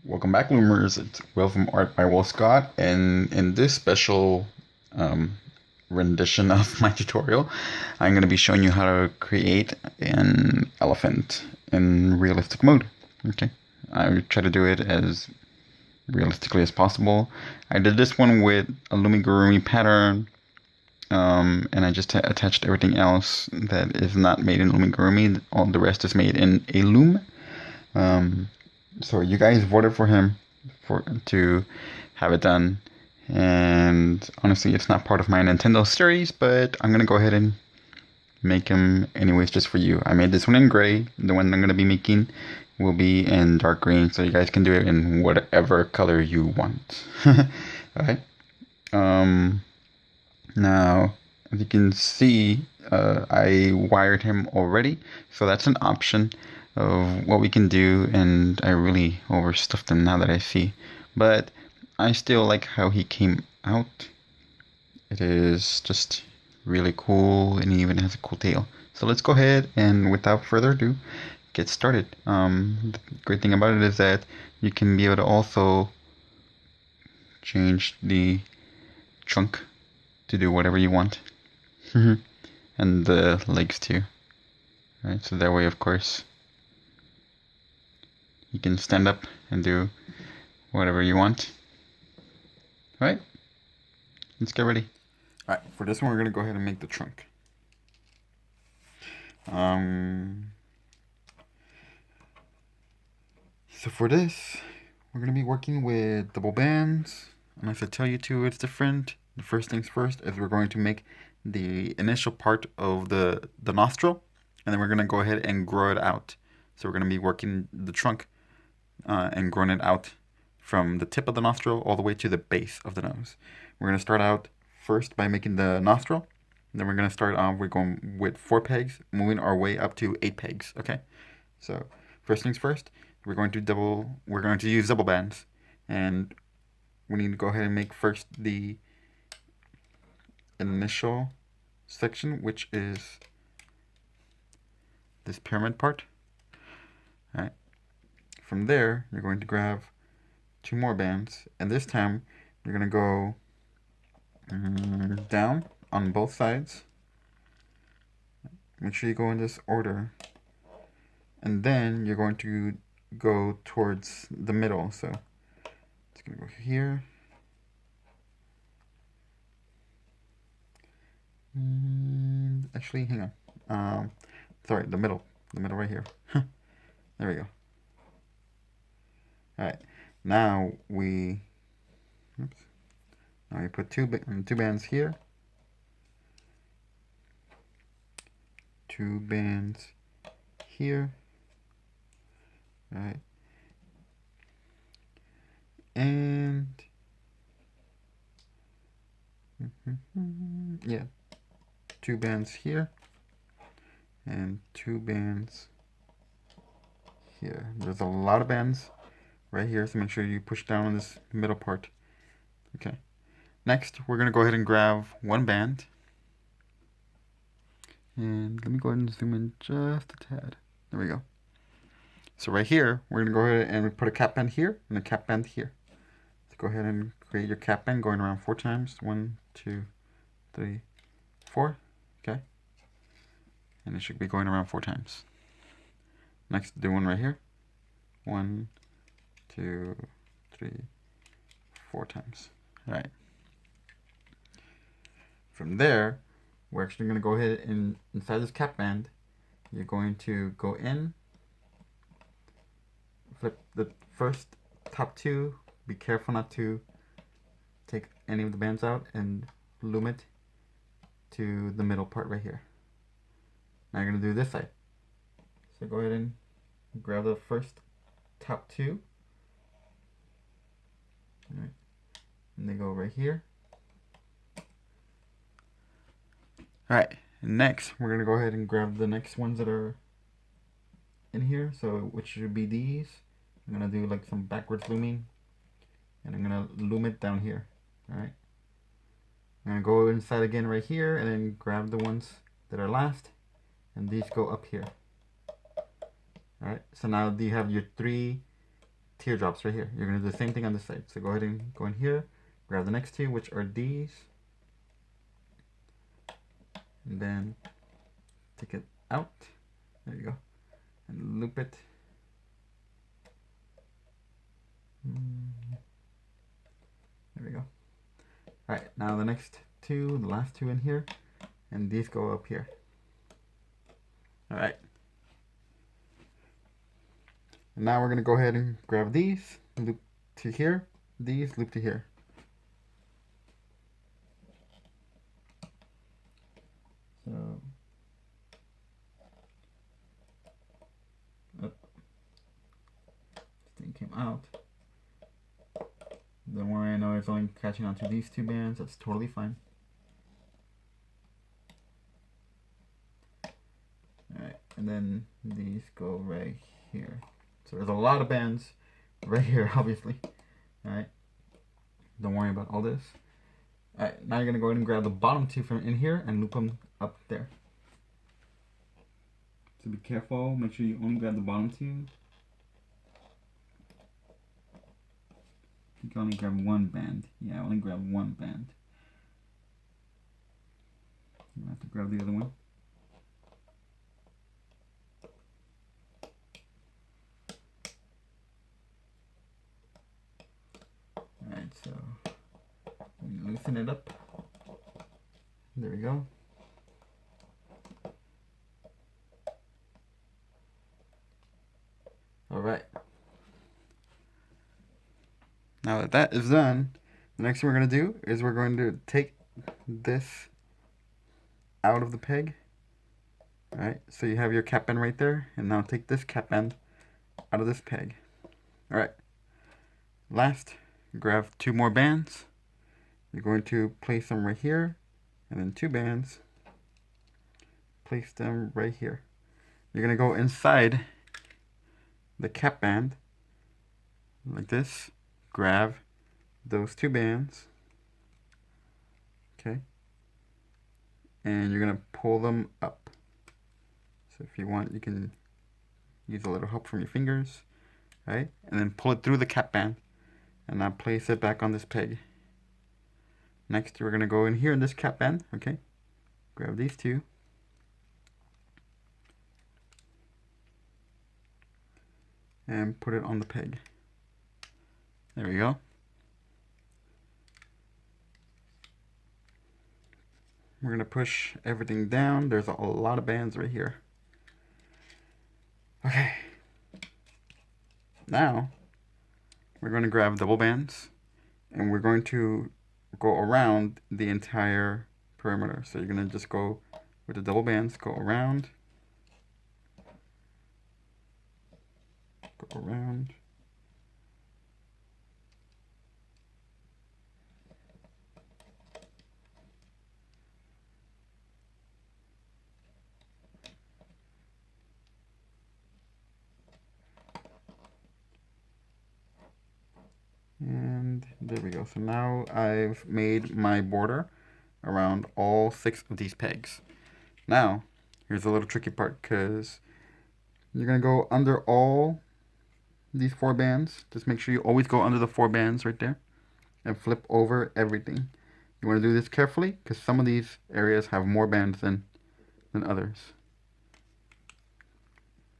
Welcome back, Loomers. It's Will from Art by WillScott, and in this special um, rendition of my tutorial, I'm going to be showing you how to create an elephant in realistic mode. Okay, I try to do it as realistically as possible. I did this one with a Looming pattern, and I just attached everything else that is not made in Looming. All the rest is made in a Loom. Um, so you guys voted for him to have it done, and honestly, it's not part of my Nintendo series, but I'm gonna go ahead and make him anyways just for you. I made this one in gray. The one I'm gonna be making will be in dark green, so you guys can do it in whatever color you want. Alright. Um, Now, as you can see, I wired him already, so that's an option of what we can do, and I really overstuffed him now that I see. But I still like how he came out. It is just really cool, and he even has a cool tail. So let's go ahead and without further ado, get started. The great thing about it is that you can be able to also change the trunk to do whatever you want. And the legs too. Right, so that way, of course, you can stand up and do whatever you want. Alright, let's get ready. Alright, for this one, we're going to go ahead and make the trunk. So for this, we're going to be working with double bands. And if I tell you to, it's different. The first things first is we're going to make the initial part of the nostril, and then we're going to go ahead and grow it out. So we're going to be working the trunk and growing it out from the tip of the nostril all the way to the base of the nose. We're going to start out first by making the nostril. Then we're going to start off, we're going with 4 pegs, moving our way up to 8 pegs, okay? So first things first, we're going to use double bands, and we need to go ahead and make first the initial section, which is this pyramid part. All right. From there, you're going to grab 2 more bands, and this time you're going to go down on both sides. Make sure you go in this order, and then you're going to go towards the middle. So it's going to go here. Actually, hang on. Sorry, the middle right here. There we go. All right, now we put two bands here, 2 bands here. All right, and yeah, 2 bands here and 2 bands here. There's a lot of bands right here, so make sure you push down on this middle part. Okay. Next, we're going to go ahead and grab 1 band. And let me go ahead and zoom in just a tad. There we go. So right here, we're going to go ahead and put a cap band here and a cap band here. So go ahead and create your cap band going around 4 times. 1, 2, 3, 4. Okay. And it should be going around 4 times. Next, do one right here. 1, 2, 3, 4 times. All right. From there, we're actually going to go ahead and inside this cap band, you're going to go in, flip the first top 2. Be careful not to take any of the bands out, and loom it to the middle part right here. Now you're going to do this side. So go ahead and grab the first top 2. All right. And they go right here. Alright, next we're going to go ahead and grab the next ones that are in here, so which should be these. I'm going to do like some backwards looming, and I'm going to loom it down here. Alright, I'm going to go inside again right here, and then grab the ones that are last, and these go up here. Alright, so now you have your 3 teardrops right here. You're going to do the same thing on this side. So go ahead and go in here, grab the next two, which are these, and then take it out. There you go. And loop it. There we go. Alright, now the next two, the last two in here, and these go up here. Alright. And now we're going to go ahead and grab these, loop to here, these, loop to here. So, this thing came out. Don't worry, I know it's only catching onto these two bands, that's totally fine. Alright, and then these go right here. So there's a lot of bands right here, obviously. Alright, don't worry about all this. Alright, now you're going to go ahead and grab the bottom two from in here and loop them up there. So be careful, make sure you only grab the bottom two. You can only grab one band. Yeah, only grab one band. You have to grab the other one. Alright, so loosen it up. There we go. Alright. Now that that is done, the next thing we're going to do is we're going to take this out of the peg. Alright, so you have your cap band right there, and now take this cap band out of this peg. Alright, last, grab two more bands. You're going to place them right here, and then two bands, place them right here. You're going to go inside the cap band, like this, grab those two bands, okay, and you're going to pull them up. So if you want, you can use a little help from your fingers, right? And then pull it through the cap band, and now place it back on this peg. Next, we're going to go in here in this cap band, okay? Grab these two. And put it on the peg. There we go. We're going to push everything down. There's a lot of bands right here. Okay. Now, we're going to grab double bands, and we're going to go around the entire perimeter. So you're going to just go with the double bands, go around, go around. And there we go. So now I've made my border around all 6 of these pegs. Now, here's a little tricky part, because you're going to go under all these 4 bands. Just make sure you always go under the 4 bands right there and flip over everything. You want to do this carefully, because some of these areas have more bands than others.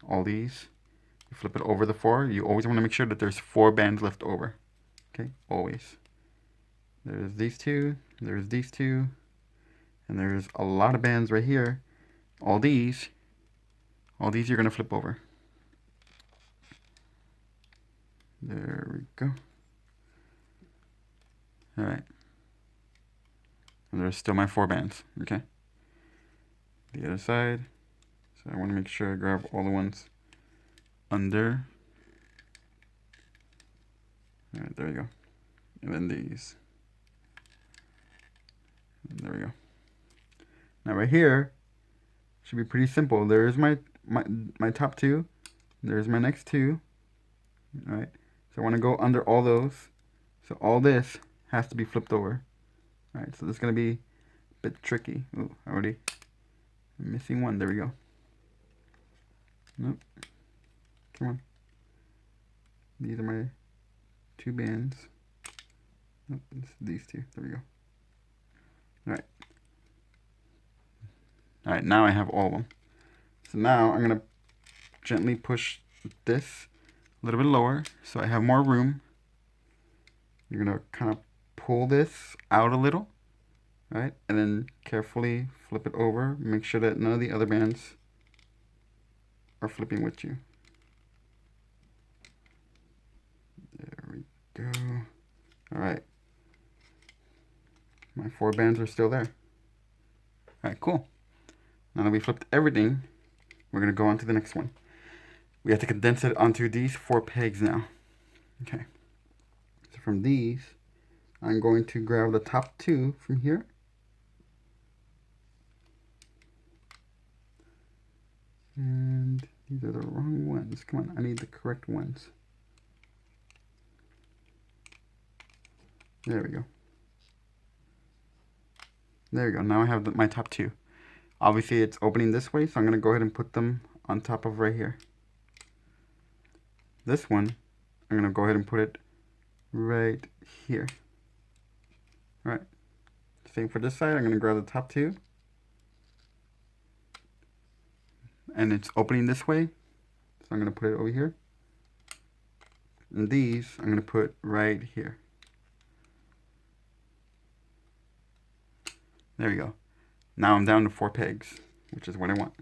All these, you flip it over the 4. You always want to make sure that there's 4 bands left over. Okay, always. There's these 2, there's these 2, and there's a lot of bands right here. All these you're going to flip over. There we go. Alright. And there's still my 4 bands, okay? The other side. So I want to make sure I grab all the ones under. Alright, there we go. And then these. And there we go. Now right here should be pretty simple. There's my top 2. There's my next 2. Alright. So I want to go under all those. So all this has to be flipped over. Alright, so this is going to be a bit tricky. Ooh, I'm missing one. There we go. Nope. Come on. These are my 2 bands. Oh, it's these 2. There we go. Alright. Alright, now I have all of them. So now I'm going to gently push this a little bit lower so I have more room. You're going to kind of pull this out a little, right? And then carefully flip it over. Make sure that none of the other bands are flipping with you. There we go. Alright. My 4 bands are still there. Alright, cool. Now that we flipped everything, we're going to go on to the next one. We have to condense it onto these 4 pegs now. Okay. So from these, I'm going to grab the top 2 from here. And these are the wrong ones. Come on, I need the correct ones. There we go. There we go. Now I have my top 2. Obviously, it's opening this way, so I'm going to go ahead and put them on top of right here. This one, I'm going to go ahead and put it right here. All right. Same for this side. I'm going to grab the top 2. And it's opening this way, so I'm going to put it over here. And these, I'm going to put right here. There we go. Now I'm down to 4 pegs, which is what I want.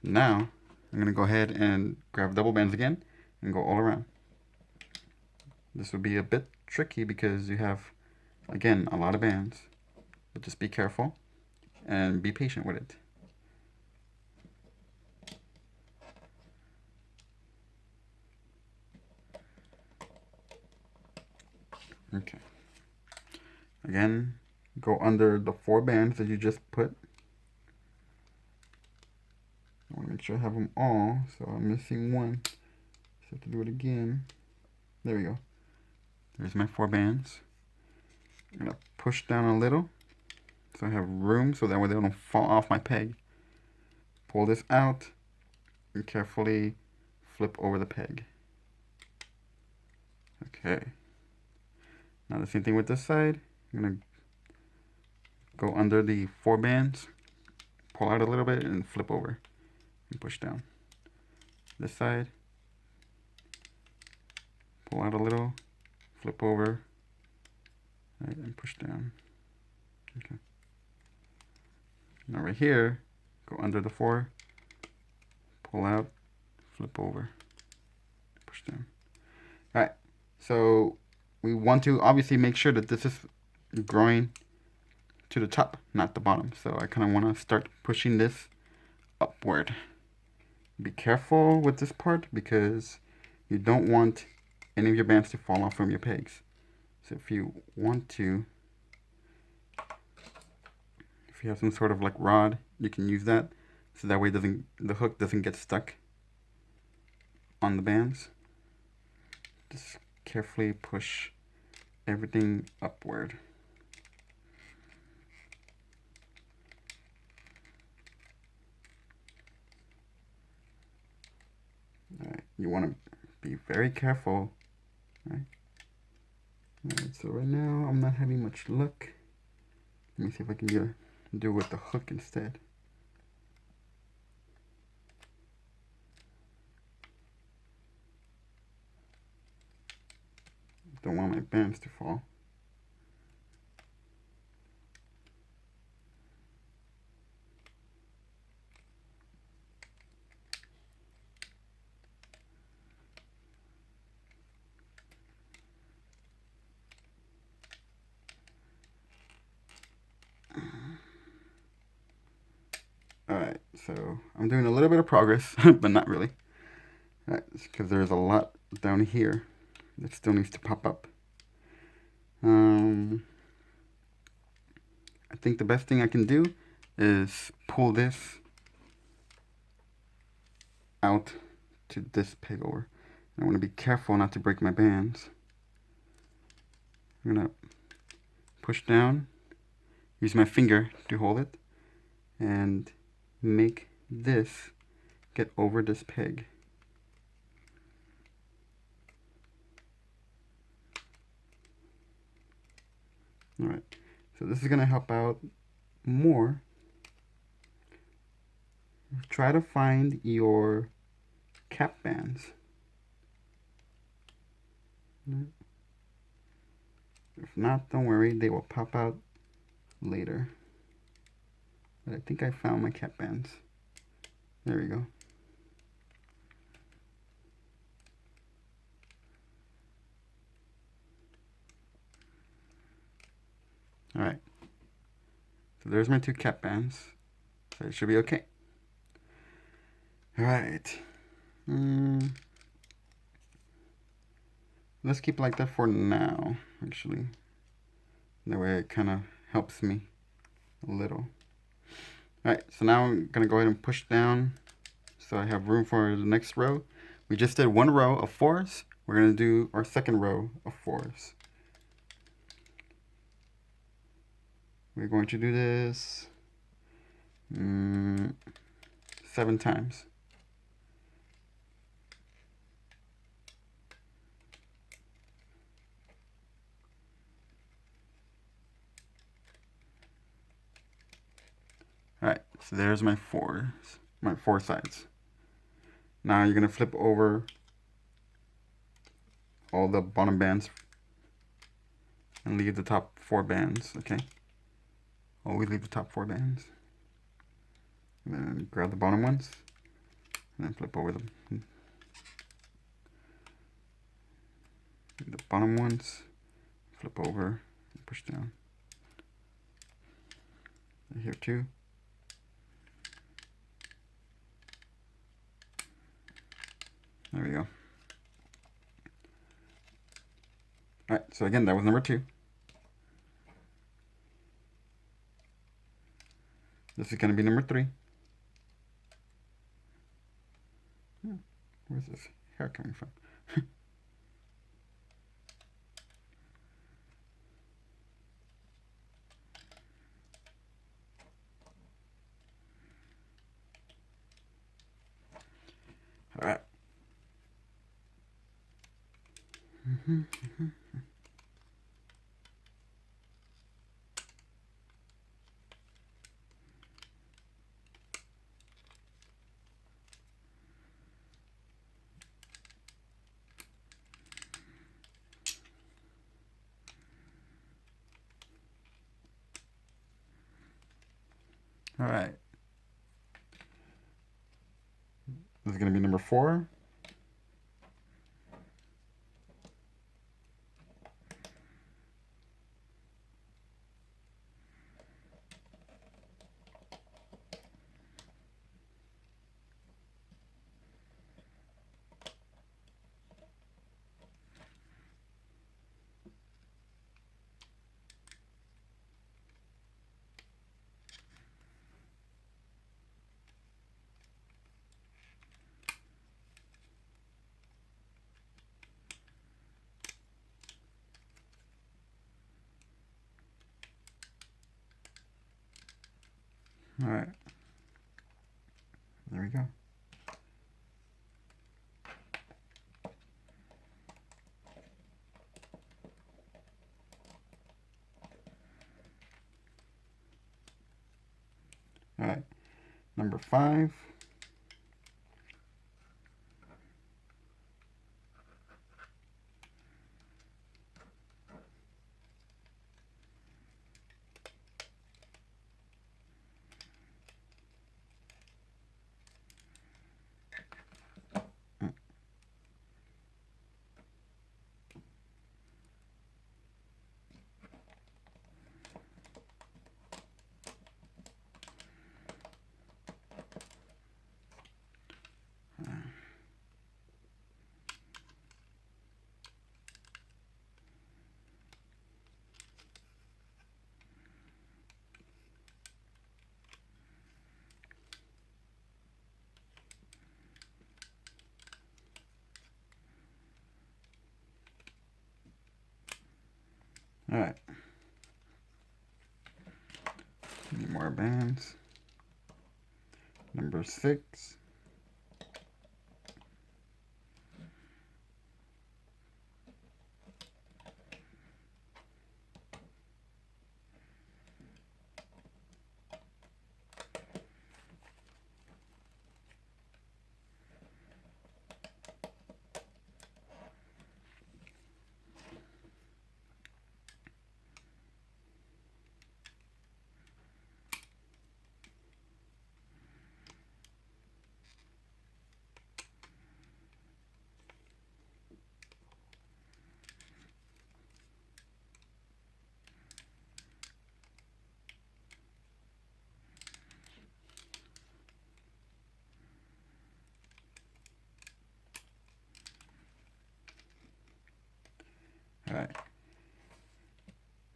Now, I'm going to go ahead and grab double bands again and go all around. This would be a bit tricky because you have, again, a lot of bands. But just be careful and be patient with it. Okay. Again, go under the 4 bands that you just put. I want to make sure I have them all, so I'm missing one. So I have to do it again. There we go. There's my 4 bands. I'm going to push down a little so I have room so that way they don't fall off my peg. Pull this out and carefully flip over the peg. Okay. Now the same thing with this side. I'm going to go under the 4 bands, pull out a little bit and flip over and push down. This side, pull out a little, flip over, right, and push down. Okay. Now right here, go under the 4, pull out, flip over, push down. All right, so we want to obviously make sure that this is growing to the top, not the bottom. So I kind of want to start pushing this upward. Be careful with this part because you don't want any of your bands to fall off from your pegs. So if you want to, if you have some sort of like rod, you can use that. So that way the hook doesn't get stuck on the bands. Just carefully push everything upward. Alright, you want to be very careful. Alright, so right now I'm not having much luck. Let me see if I can do it with the hook instead. Don't want my bands to fall. Alright, so I'm doing a little bit of progress, but not really. Alright, because there's a lot down here that still needs to pop up. I think the best thing I can do is pull this out to this peg over. I want to be careful not to break my bands. I'm going to push down, use my finger to hold it, and make this get over this peg. All right, so this is gonna help out more. Try to find your cap bands. If not, don't worry, they will pop out later. But I think I found my cap bands. There we go. All right. So there's my two cap bands. So it should be okay. All right. Let's keep like that for now, actually. That way it kind of helps me a little. All right, so now I'm gonna go ahead and push down so I have room for the next row. We just did one row of 4s. We're gonna do our second row of 4s. We're going to do this 7 times. All right, so there's my 4s, my 4 sides. Now you're gonna flip over all the bottom bands and leave the top 4 bands, okay? Always leave the top 4 bands. And then grab the bottom ones and then flip over them. The bottom ones, flip over, and push down. And here too. There we go. Alright, so again, that was number 2. This is going to be number 3. Where's this hair coming from? Alright. Alright. This is going to be number 4. Alright. There we go. Alright. Number 5. Alright. Need more bands. Number 6.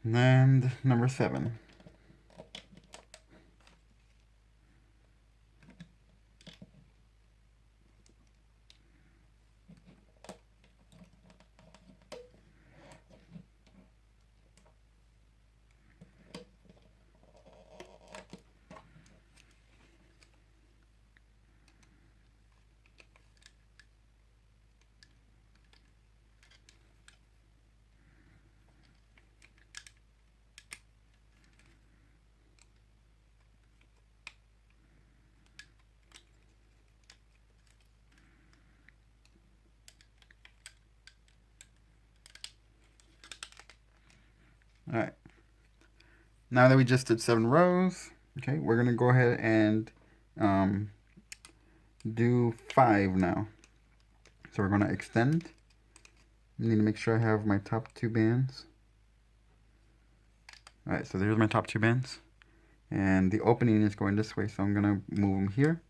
And number 7. All right. Now that we just did 7 rows, okay, we're going to go ahead and do 5 now. So we're going to extend. I need to make sure I have my top 2 bands. All right, so there's my top 2 bands. And the opening is going this way, so I'm going to move them here.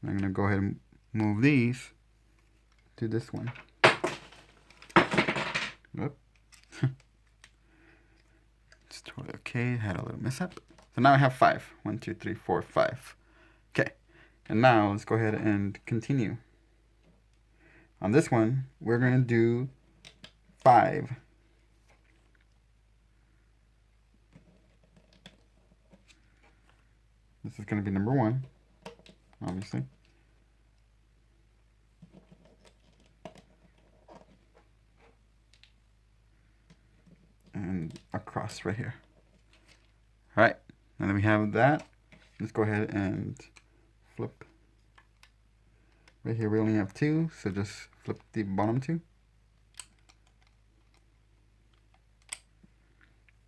And I'm going to go ahead and move these to this one. Whoop. It's totally okay. Had a little mess up. So now I have 5. 1, 2, 3, 4, 5. Okay. And now let's go ahead and continue. On this one, we're going to do 5. This is going to be number 1, obviously. And across right here. All right, now that we have that, let's go ahead and flip. Right here we only have 2, so just flip the bottom 2.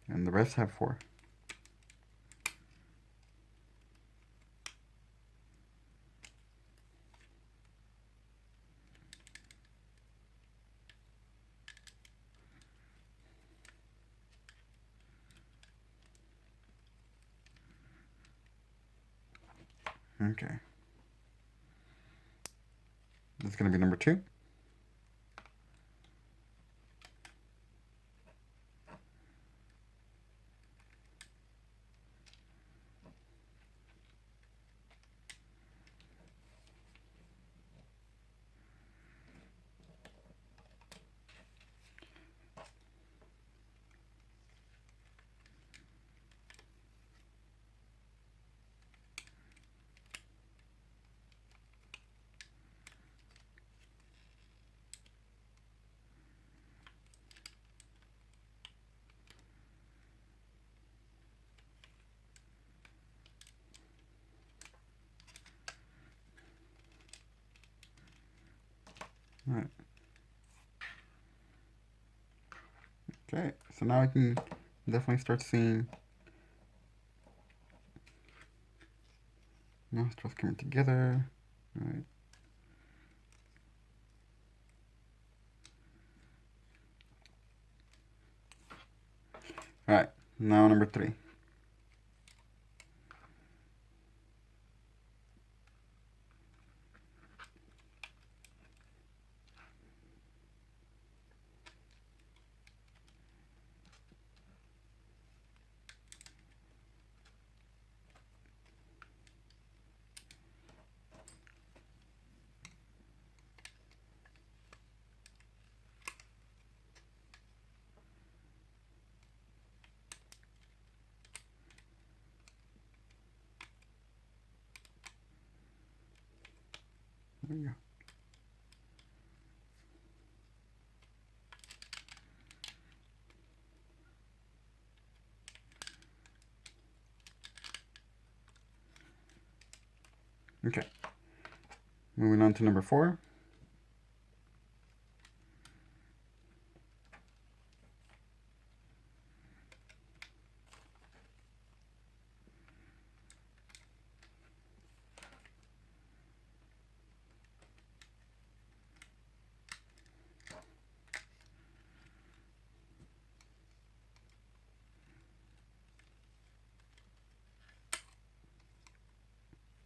And the rest have 4. Okay. This is going to be number 2. All right. Okay, so now I can definitely start seeing. Now it starts coming together. All right. All right, now number 3. There we go. Okay. Moving on to number 4.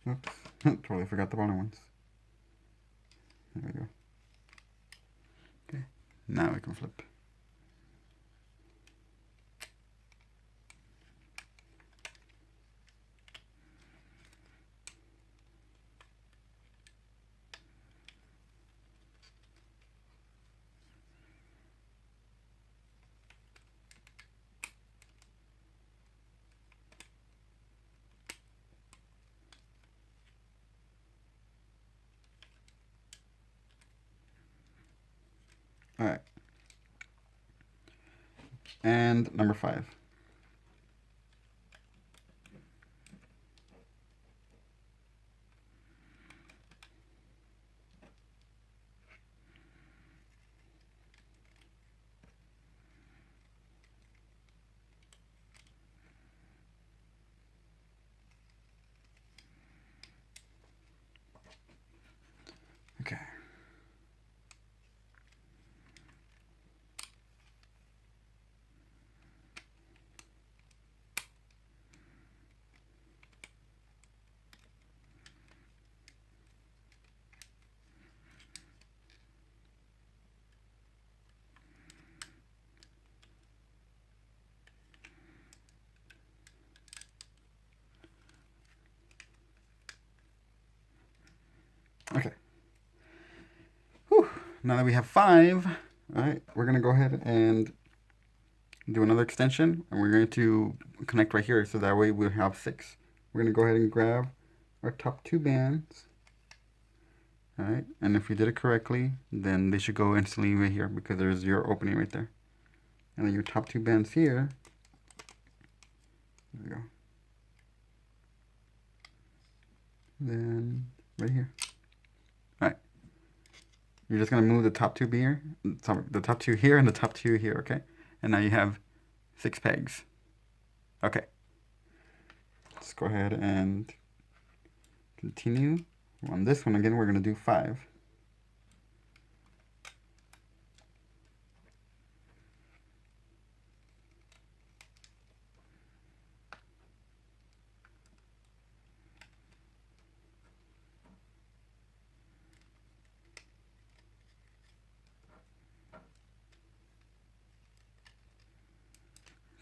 Oops, totally forgot the bottom ones. There we go. Okay, now we can flip. All right. And number 5. Okay. Okay. Whew. Now that we have 5, all right, we're going to go ahead and do another extension, and we're going to connect right here, so that way we'll have 6. We're going to go ahead and grab our top 2 bands. All right, and if we did it correctly, then they should go instantly right here because there's your opening right there. And then your top 2 bands here, there we go. Then right here. All right, you're just gonna move the top 2 here, the top 2 here, and the top 2 here, okay? And now you have 6 pegs. Okay. Let's go ahead and continue. On this one again, we're gonna do 5.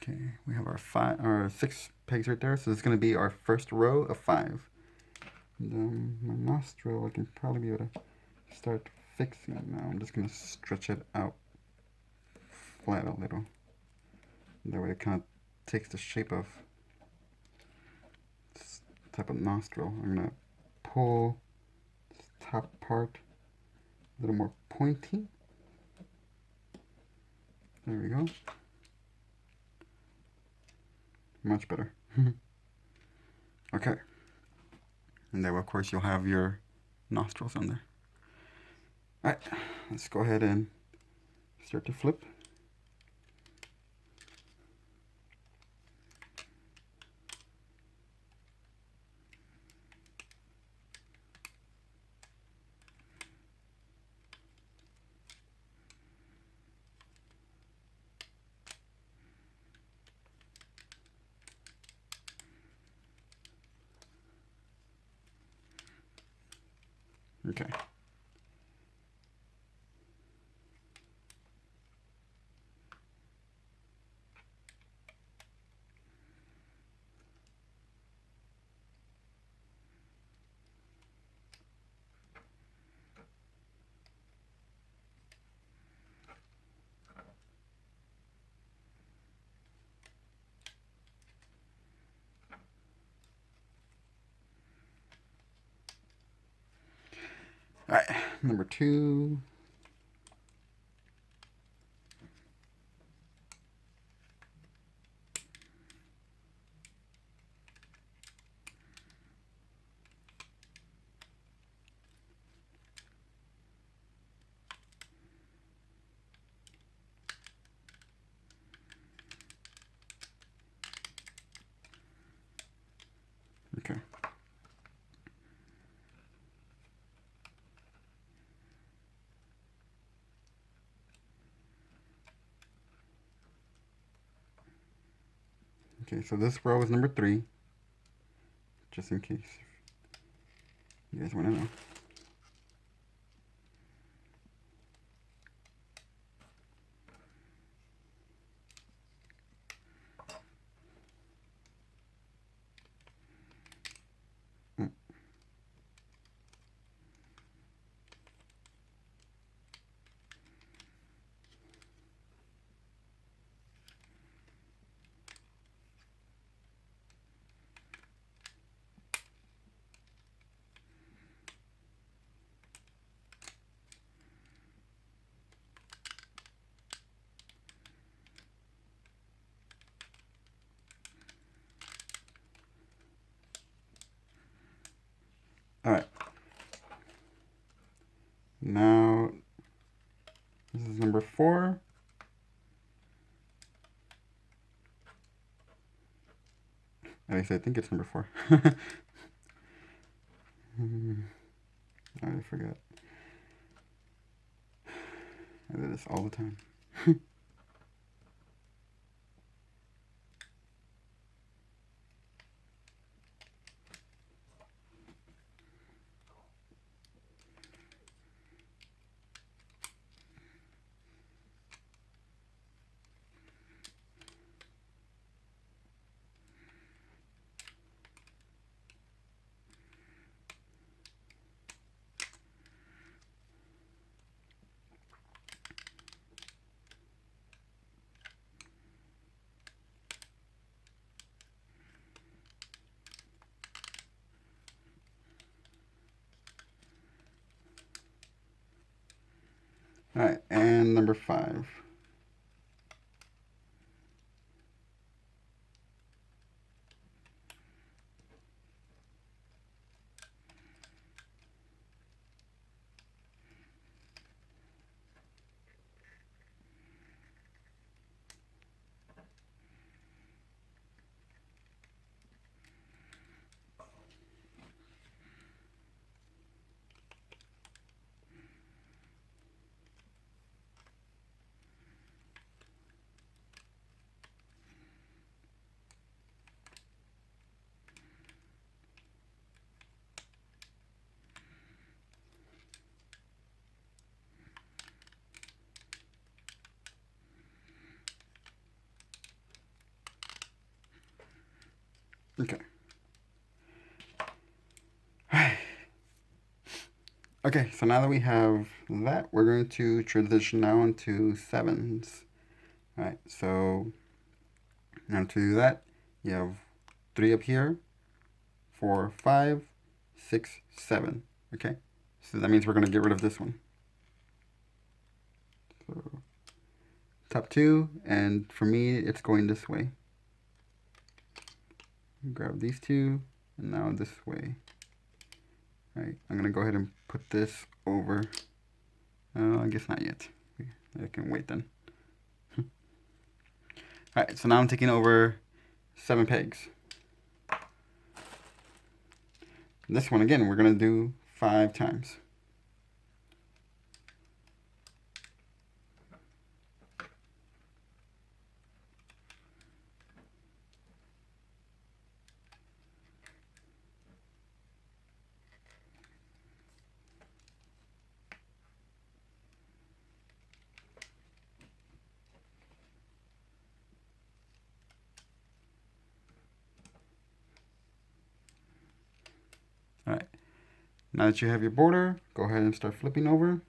Okay, we have our 6 pegs right there, so this is going to be our first row of 5. And my nostril, I can probably be able to start fixing it now. I'm just going to stretch it out flat a little. That way it kind of takes the shape of this type of nostril. I'm going to pull this top part a little more pointy. There we go. Much better. Okay. And then, of course, you'll have your nostrils on there. All right, let's go ahead and start to flip. Okay. All right, number 2. Okay. Okay, so this row is number 3, just in case you guys want to know. Now, this is number 4. At least I think it's number 4. I already forgot. I do this all the time. All right, and number 5. Okay. Okay, so now that we have that, we're going to transition now into 7s. All right, so now to do that, you have 3 up here, 4, 5, 6, 7. Okay, so that means we're going to get rid of this one. So top 2, and for me, it's going this way. Grab these 2, and now this way. All right, I'm going to go ahead and put this over. I guess not yet. I can wait then. All right, so now I'm taking over 7 pegs. This one, again, we're going to do 5 times. All right, now that you have your border, go ahead and start flipping over.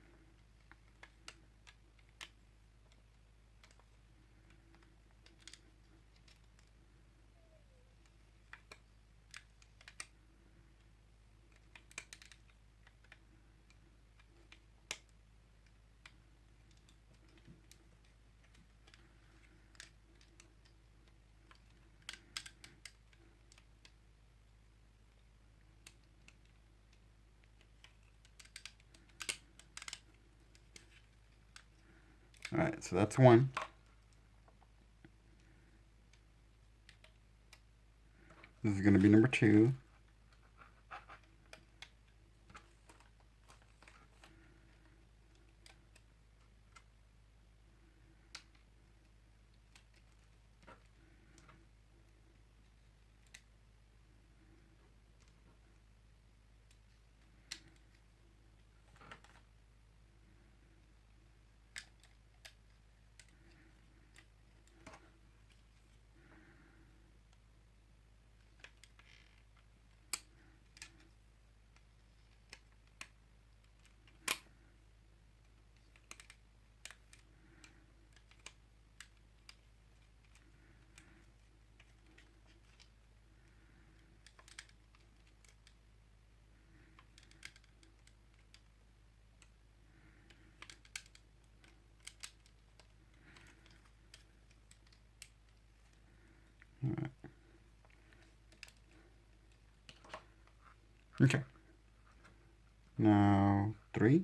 All right, so that's 1. This is going to be number 2. All right. Okay. Now 3.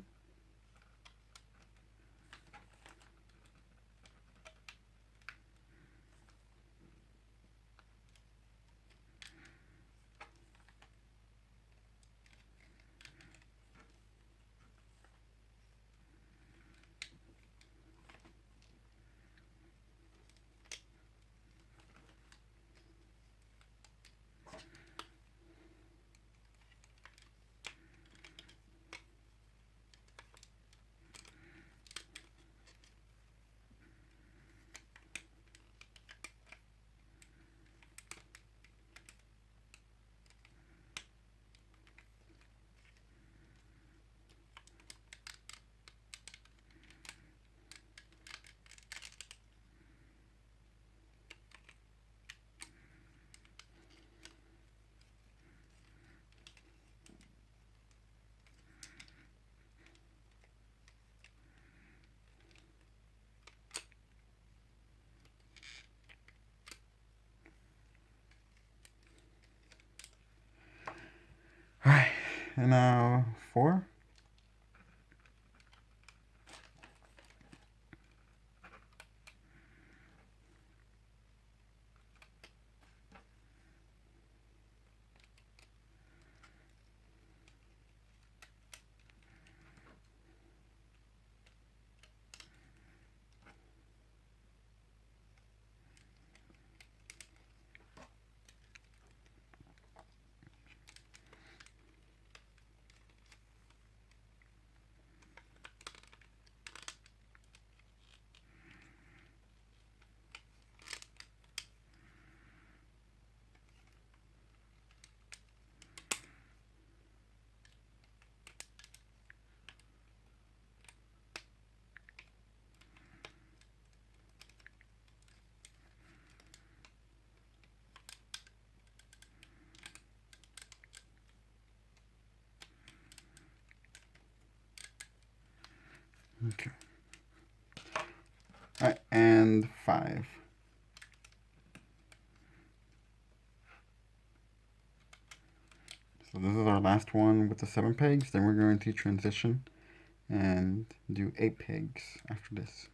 and now 4. Okay. All right, and 5. So this is our last one with the 7 pegs. Then we're going to transition and do 8 pegs after this.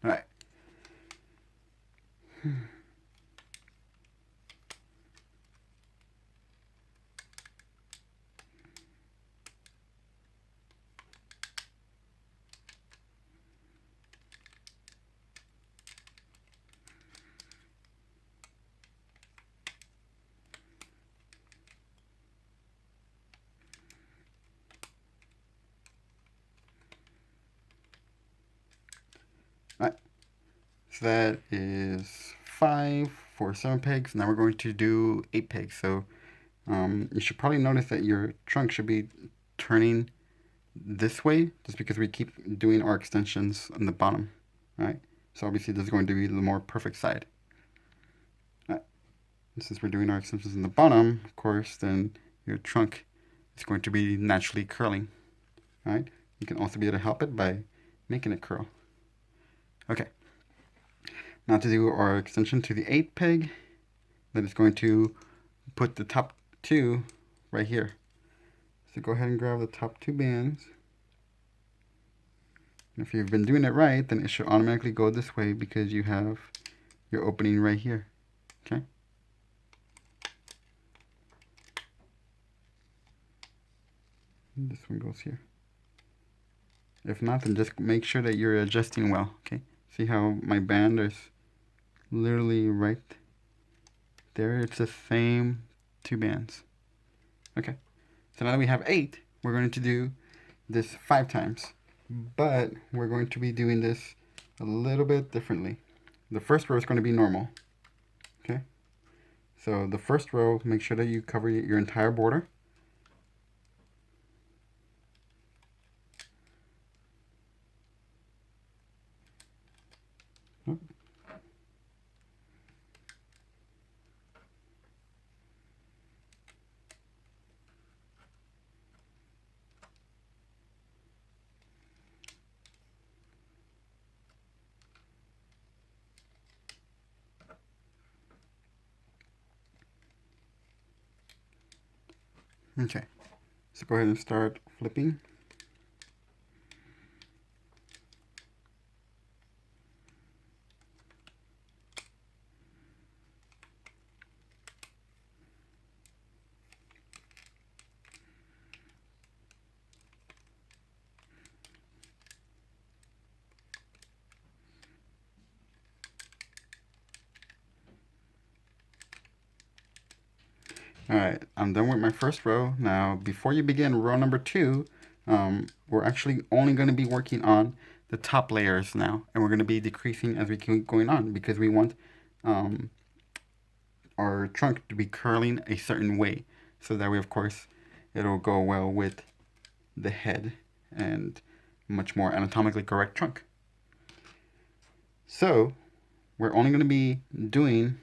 All right. All right. So that is 5 for 7 pegs. Now we're going to do 8 pegs. So you should probably notice that your trunk should be turning this way, just because we keep doing our extensions on the bottom. All right. So obviously this is going to be the more perfect side. All right. And since we're doing our extensions in the bottom, of course, then your trunk is going to be naturally curling. All right. You can also be able to help it by making it curl. Okay. Now to do our extension to the 8 peg, that is going to put the top 2 right here. So go ahead and grab the top 2 bands. And if you've been doing it right, then it should automatically go this way because you have your opening right here. Okay? And this one goes here. If not, then just make sure that you're adjusting well. Okay? See how my band is literally right there? It's the same 2 bands. Okay. So now that we have 8, we're going to do this 5 times. But we're going to be doing this a little bit differently. The first row is going to be normal. Okay? So the first row, make sure that you cover your entire border. Okay, so go ahead and start flipping. All right, I'm done with my first row. Now, before you begin row number 2, we're actually only going to be working on the top layers now, and we're going to be decreasing as we keep going on because we want our trunk to be curling a certain way, so that way, of course, it'll go well with the head and much more anatomically correct trunk. So, we're only going to be doing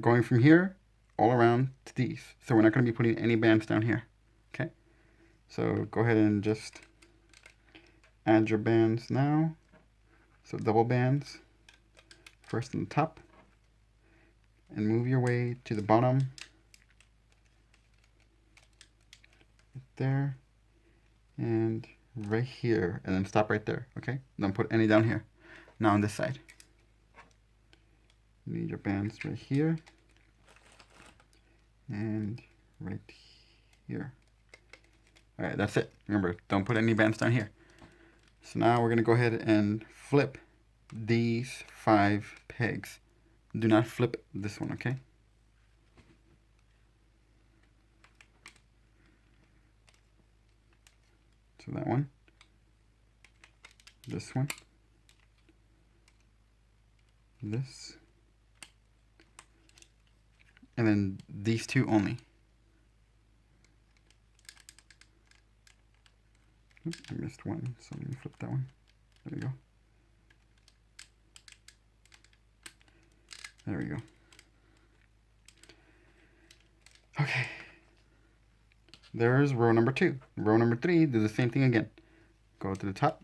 going from here all around to these. So we're not going to be putting any bands down here. Okay. So go ahead and just add your bands now. So double bands first on the top, and move your way to the bottom there and right here, and then stop right there. Okay, don't put any down here. Now on this side, you need your bands right here and right here. All right, that's it. Remember, don't put any bands down here. So now we're gonna go ahead and flip these 5 pegs. Do not flip this one, okay? So that one, this one, this, and then these 2 only. Oops, I missed one, so let me flip that one. There we go. There we go. Okay. There's row number 2. Row number 3, do the same thing again. Go to the top.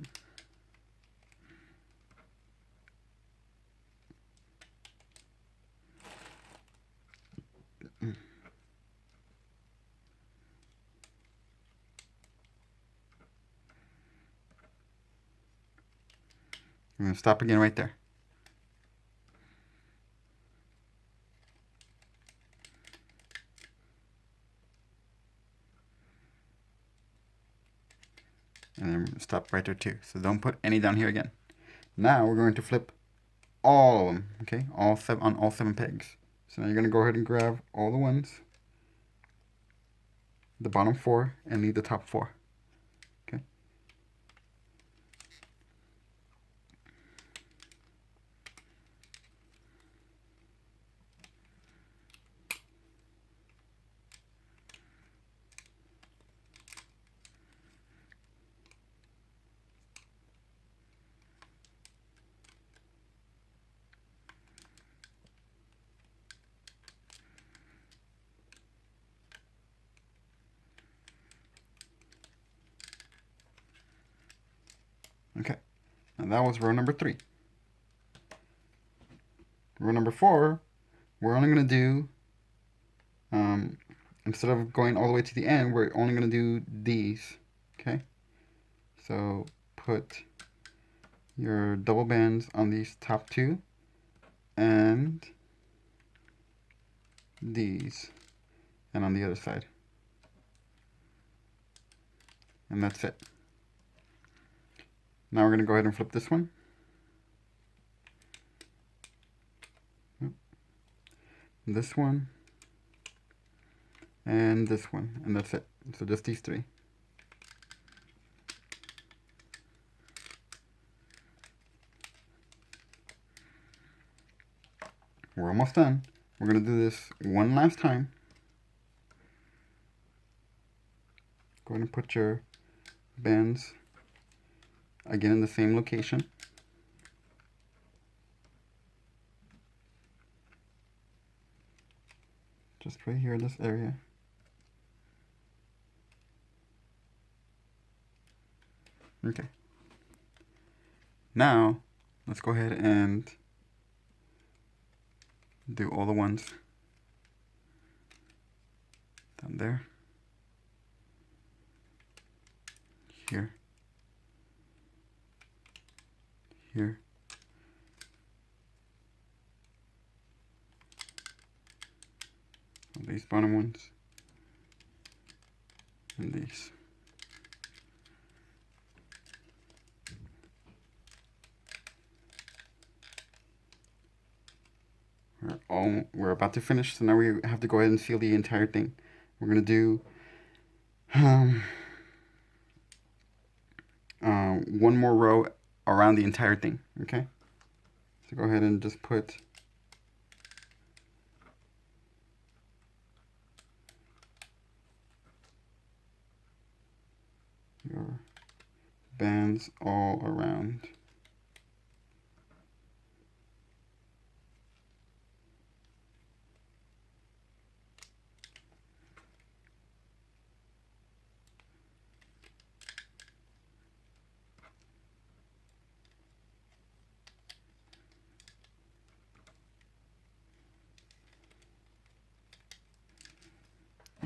I'm going to stop again right there. And then stop right there too. So don't put any down here again. Now we're going to flip all of them, okay? All 7 pegs. So now you're going to go ahead and grab all the ones, the bottom 4, and leave the top 4. Okay? Okay, and that was row number 3. Row number 4, we're only going to do, instead of going all the way to the end, we're only going to do these, okay? So put your double bands on these top 2, and these, and on the other side. And that's it. Now we're going to go ahead and flip this one. This one. And this one. And that's it. So just these 3. We're almost done. We're going to do this one last time. Go ahead and put your bands again in the same location. Just right here in this area. Okay. Now, let's go ahead and do all the ones down there, here, here, all these bottom ones, and these. We're about to finish, so now we have to go ahead and seal the entire thing. We're gonna do one more row around the entire thing, okay? So go ahead and just put your bands all around.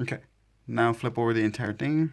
Okay, now flip over the entire thing.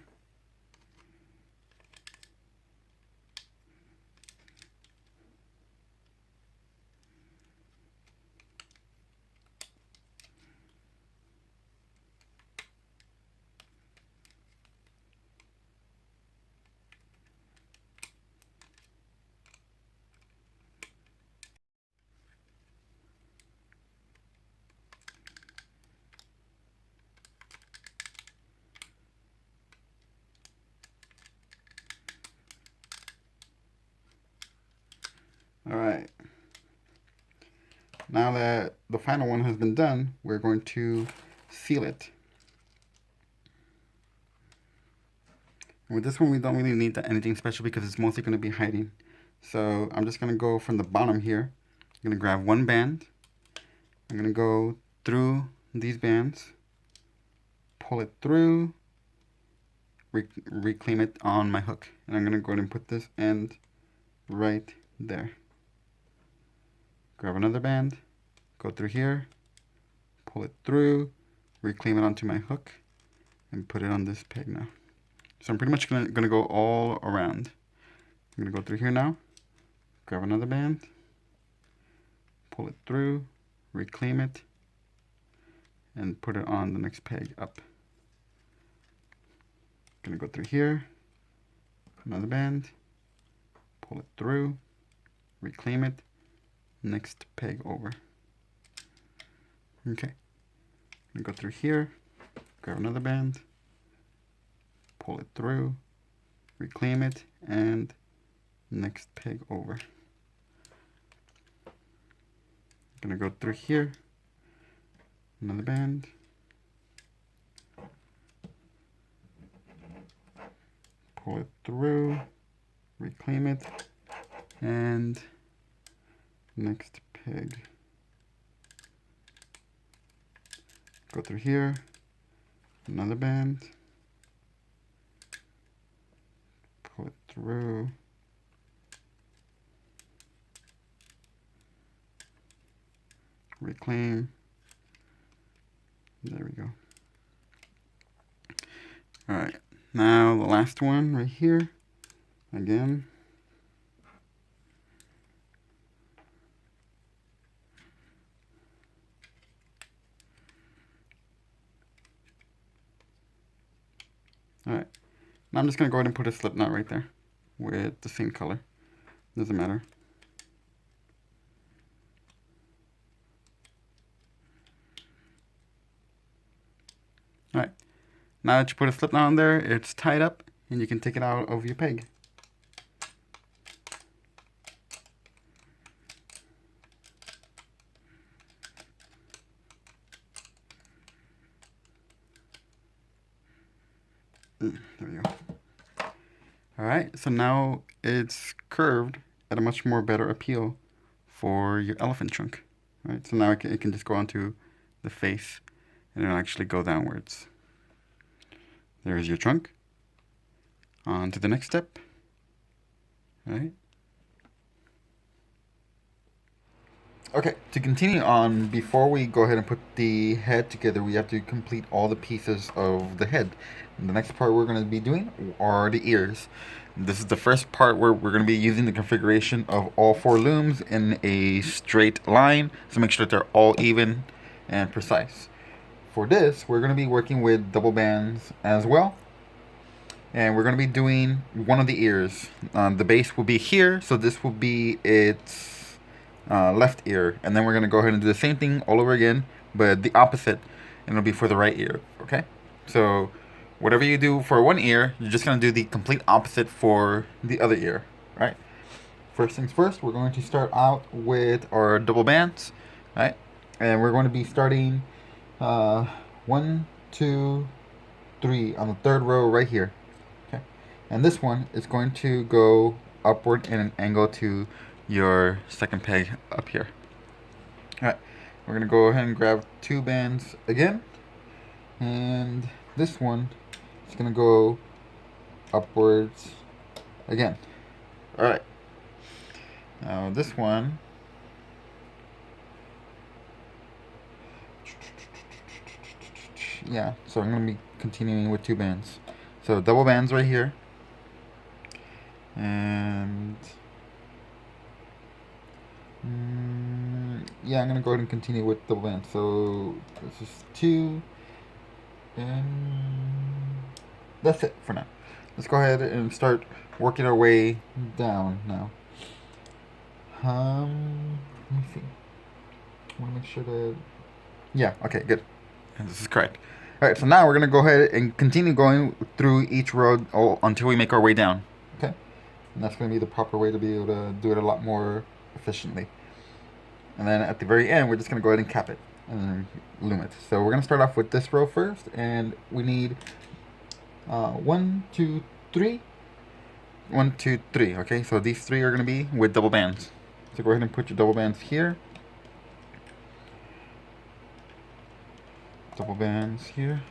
All right. Now that the final one has been done, we're going to seal it. And with this one, we don't really need anything special because it's mostly going to be hiding. So I'm just going to go from the bottom here. I'm going to grab one band. I'm going to go through these bands, pull it through, reclaim it on my hook. And I'm going to go ahead and put this end right there. Grab another band, go through here, pull it through, reclaim it onto my hook, and put it on this peg now. So I'm pretty much gonna go all around. I'm gonna go through here now, grab another band, pull it through, reclaim it, and put it on the next peg up. Gonna go through here, another band, pull it through, reclaim it, next peg over. Okay, I'm gonna go through here, grab another band, pull it through, reclaim it, and next peg over. I'm gonna go through here, another band, pull it through, reclaim it, and next peg. Go through here, another band, pull it through, reclaim, there we go. All right, now the last one right here, again. All right, now I'm just gonna go ahead and put a slip knot right there with the same color. Doesn't matter. All right, now that you put a slip knot on there, it's tied up and you can take it out of your peg. There we go. All right, so now it's curved at a much more better appeal for your elephant trunk. All right, so now it can just go onto the face and it'll actually go downwards. There's your trunk. On to the next step. All right. Okay, to continue on, before we go ahead and put the head together, we have to complete all the pieces of the head. And the next part we're going to be doing are the ears. This is the first part where we're going to be using the configuration of all 4 looms in a straight line, so make sure that they're all even and precise. For this, we're going to be working with double bands as well. And we're going to be doing one of the ears. The base will be here, so this will be its left ear, and then we're going to go ahead and do the same thing all over again, but the opposite, and it'll be for the right ear. Okay, so whatever you do for one ear, you're just going to do the complete opposite for the other ear. Right, first things first, we're going to start out with our double bands. Right, and we're going to be starting 1, 2, 3 on the 3rd row right here. Okay, and this one is going to go upward in an angle to your second peg up here. Alright, we're going to go ahead and grab 2 bands again, and this one is going to go upwards again. Alright, now this one, Yeah, so I'm going to be continuing with 2 bands. So double bands right here. And yeah, I'm going to go ahead and continue with double bands. So this is 2. And that's it for now. Let's go ahead and start working our way down now. Let me see. I want to make sure that... Yeah, okay, good. This is correct. Alright, so now we're going to go ahead and continue going through each row until we make our way down. Okay? And that's going to be the proper way to be able to do it a lot more efficiently. And then at the very end, we're just going to go ahead and cap it and then loom it. So we're going to start off with this row first, and we need 1, 2, 3. 1, 2, 3. Okay, so these 3 are going to be with double bands. So go ahead and put your double bands here. Double bands here.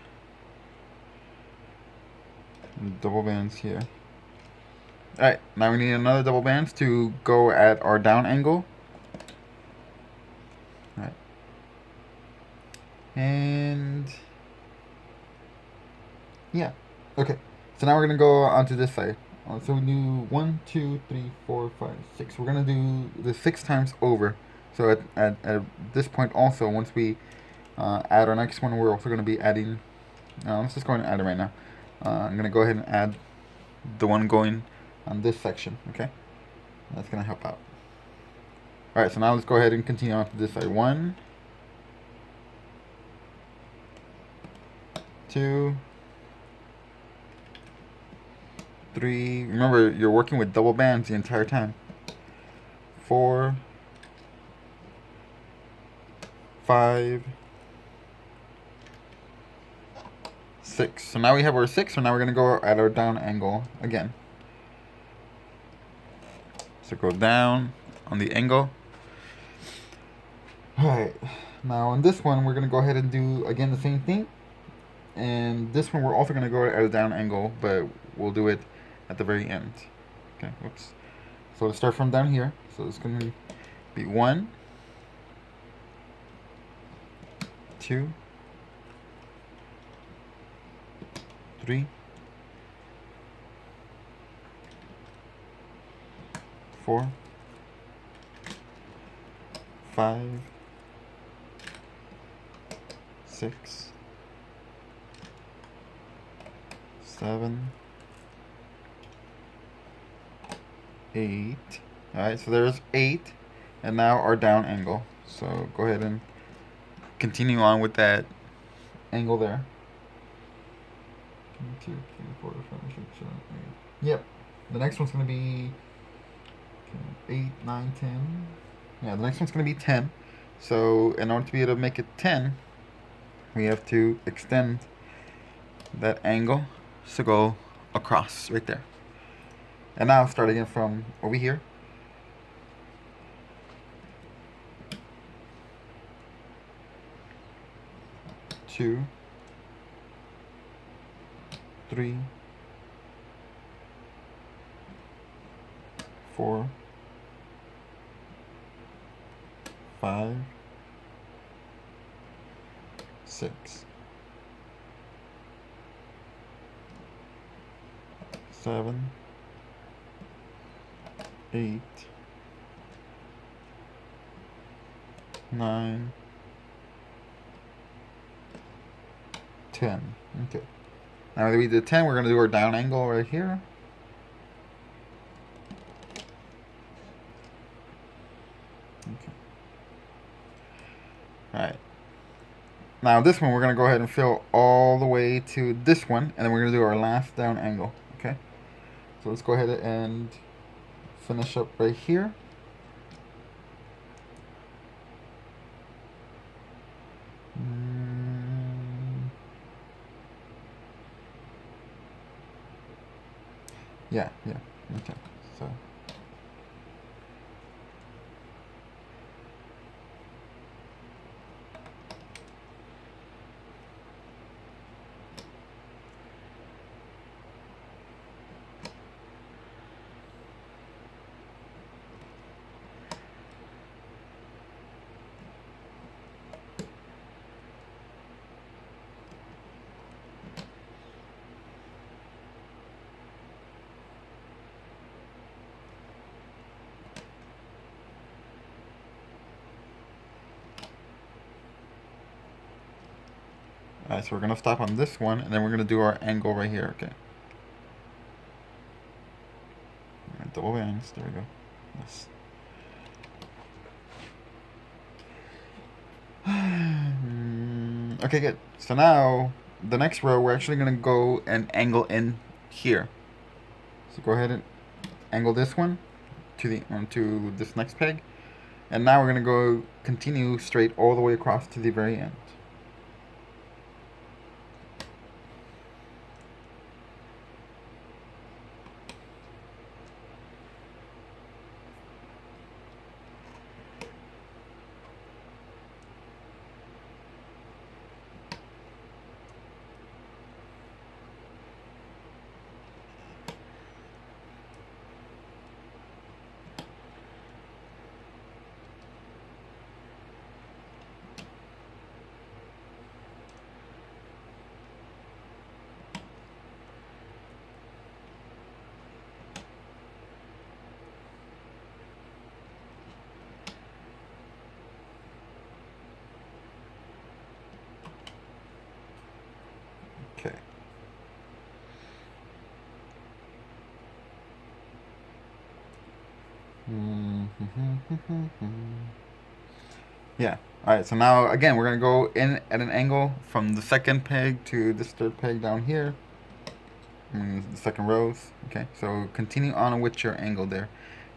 And double bands here. Alright, now we need another double bands to go at our down angle. Alright. And yeah. Okay. So now we're gonna go onto this side. So we do 1, 2, 3, 4, 5, 6. We're gonna do the 6 times over. So at this point also, once we add our next one, we're also gonna be adding. Let's just go ahead and add it right now. I'm gonna go ahead and add the one going on this section. Okay, that's gonna help out. All right, so now let's go ahead and continue on to this side. 1, 2, 3. Remember, you're working with double bands the entire time. 4, 5, 6. So now we have our 6. So now we're gonna go at our down angle again. So go down on the angle. Alright, now on this one we're going to go ahead and do again the same thing. And this one we're also going to go at a down angle, but we'll do it at the very end. Okay, whoops. So let's start from down here. So it's going to be 1, 2, 3, 4, 5, 6, 7, 8. Alright, so there's 8. And now our down angle. So go ahead and continue on with that angle there. 1, 2, 3, 4, 5, 6, 7, 8. Yep. The next one's going to be 8, 9, 10. Yeah, the next one's going to be 10. So in order to be able to make it 10, we have to extend that angle to go across right there. And now start again from over here. 2, 3, 4, 5, 6, 7, 8, 9, 10. Okay. Now that we did 10, we're going to do our down angle right here. Okay. Alright. Now this one we're going to go ahead and fill all the way to this one, and then we're going to do our last down angle. Okay. So let's go ahead and finish up right here. Yeah. Okay. So. Alright, so we're gonna stop on this one, and then we're gonna do our angle right here, okay? Alright, double bands, there we go. Yes. Okay, good. So now, the next row, we're actually gonna go and angle in here. So go ahead and angle this one to this next peg. And now we're gonna go continue straight all the way across to the very end. Okay. Yeah. Alright, so now again we're gonna go in at an angle from the second peg to this third peg down here. The second rows. Okay, so continue on with your angle there.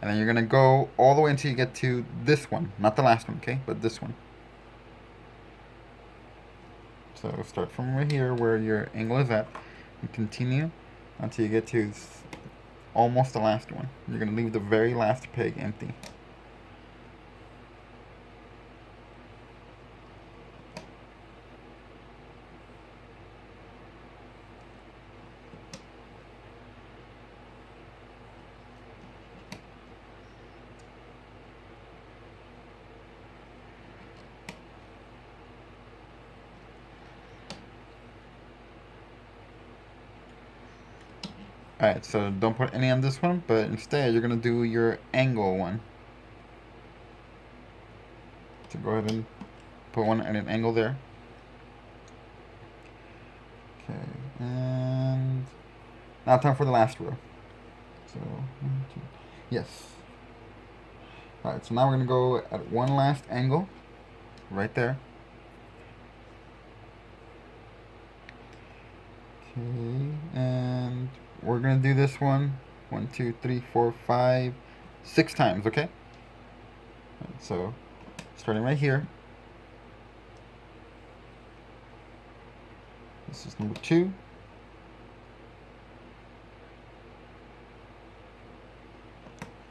And then you're gonna go all the way until you get to this one. Not the last one, okay? But this one. So start from right here where your angle is at and continue until you get to almost the last one. You're gonna leave the very last peg empty. Alright, so don't put any on this one, but instead you're going to do your angle one. So go ahead and put one at an angle there. Okay, and now time for the last row. So, yes. Alright, so now we're going to go at one last angle, right there. Okay, and we're going to do this one 1, 2, 3, 4, 5, 6 times, okay? Right, so, starting right here. This is number 2.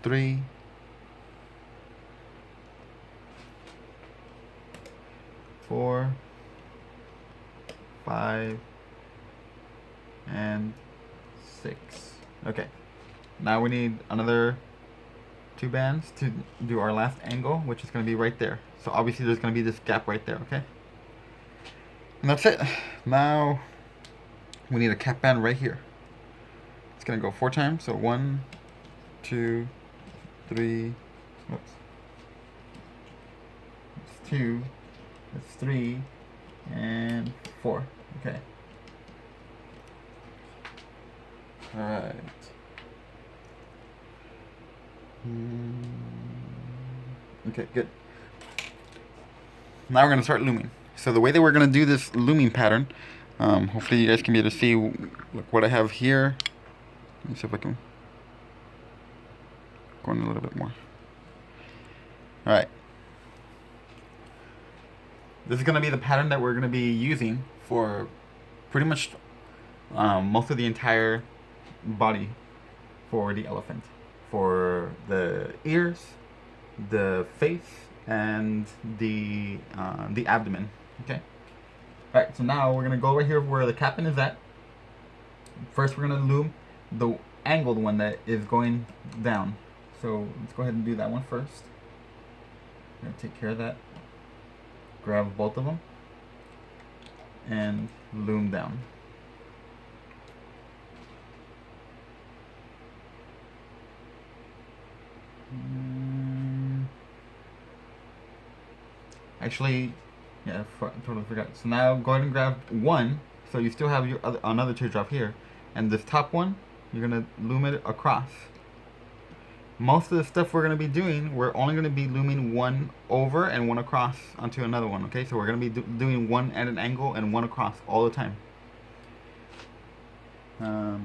Three, 4, 5, and 6. Okay. Now we need another 2 bands to do our last angle, which is going to be right there. So obviously there's going to be this gap right there, okay? And that's it. Now we need a cap band right here. It's going to go 4 times. So 1, 2, 3, whoops. It's 2, it's 3, and 4. Okay. Alright. Okay, good. Now we're going to start looming. So the way that we're going to do this looming pattern, hopefully you guys can be able to see what I have here. Let me see if I can go in a little bit more. Alright. This is going to be the pattern that we're going to be using for pretty much most of the entire body for the elephant. For the ears, the face, and the abdomen. Okay. All right. So now we're gonna go right here where the captain is at. First, we're gonna loom the angled one that is going down. So let's go ahead and do that one first. I'm gonna take care of that. Grab both of them and loom down. Actually, Yeah, totally forgot. So now go ahead and grab one. So you still have your another teardrop here, and this top one, you're gonna loom it across. Most of the stuff we're gonna be doing, we're only gonna be looming one over and one across onto another one. Okay, so we're gonna be doing one at an angle and one across all the time. Let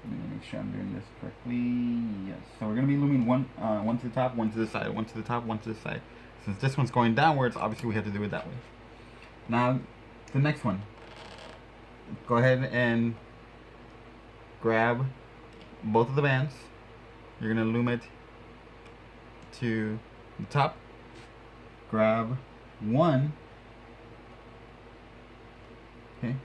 me make sure I'm doing this correctly. Yes. So we're gonna be looming one to the top, one to the side, one to the top, one to the side. Since this one's going downwards, obviously we have to do it that way. Now, the next one. Go ahead and grab both of the bands. You're gonna loom it to the top. Grab one. Okay.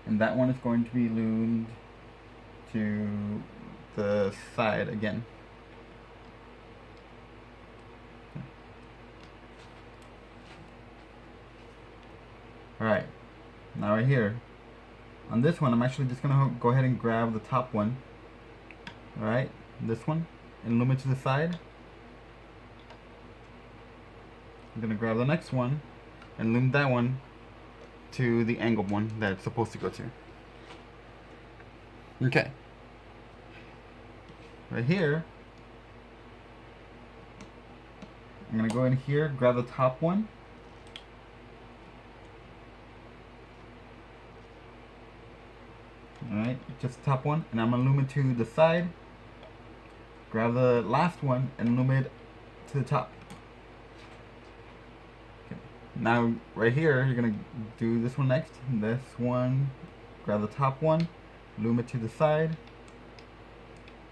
And that one is going to be loomed to the side again. Okay. Alright, now right here, on this one I'm actually just going to go ahead and grab the top one, alright, this one, and loom it to the side. I'm going to grab the next one and loom that one to the angled one that it's supposed to go to. Okay. Right here, I'm going to go in here, grab the top one. Alright, just the top one, and I'm going to loom it to the side. Grab the last one and loom it to the top. Okay. Now, right here, you're going to do this one next. This one, grab the top one, loom it to the side.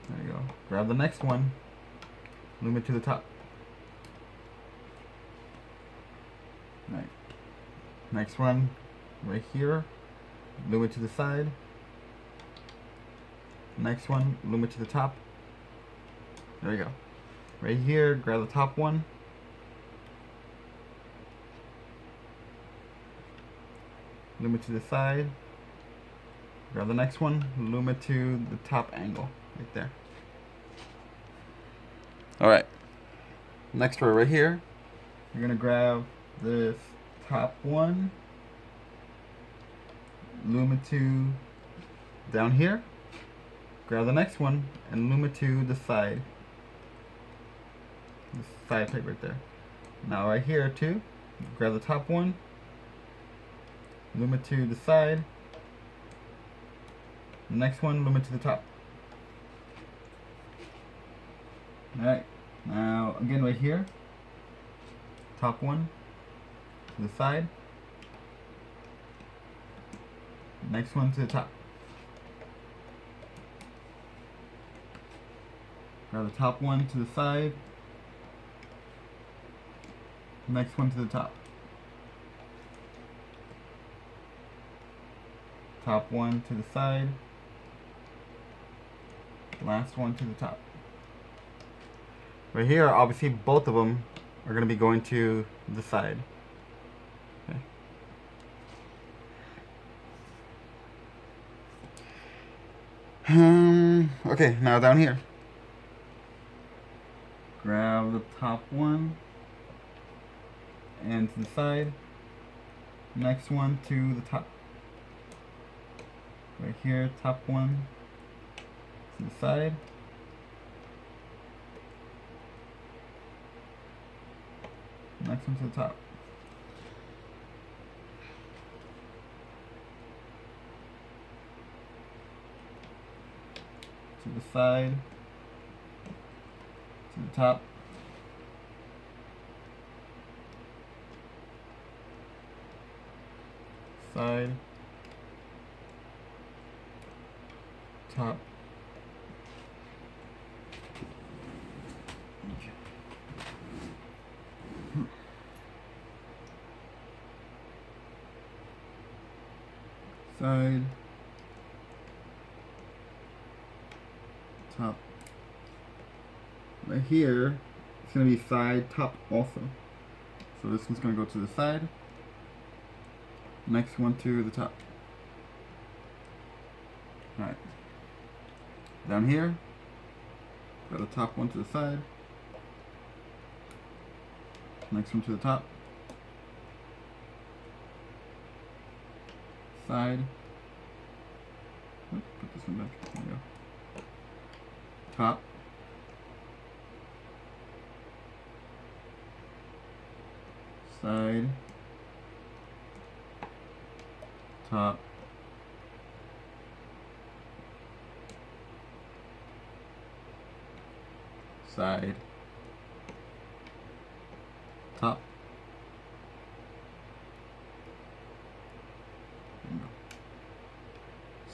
There you go. Grab the next one, loom it to the top. Right. Next one, right here, loom it to the side. Next one, loom it to the top. There we go. Right here, grab the top one. Loom it to the side. Grab the next one, loom it to the top angle, right there. Alright. Next row right here, you're gonna grab this top one, loom it to down here. Grab the next one and loom it to the side. This side plate right there. Now right here too, grab the top one, loom it to the side. The next one, loom it to the top. Alright, now again right here, top one to the side. Next one to the top. Grab the top one to the side. Next one to the top. Top one to the side. Last one to the top. Right here, obviously both of them are going to be going to the side. Okay. Okay, now down here. Grab the top one and to the side. Next one to the top. Right here, top one to the side. Next one to the top. To the side. To the top. Side. Top. Side. Top. Right here, it's going to be side, top also. So this one's going to go to the side. Next one to the top. Alright. Down here, Got the top one to the side. Next one to the top. Side. Oops, put this one back. There we go. Top. Side. Top. Side. Top.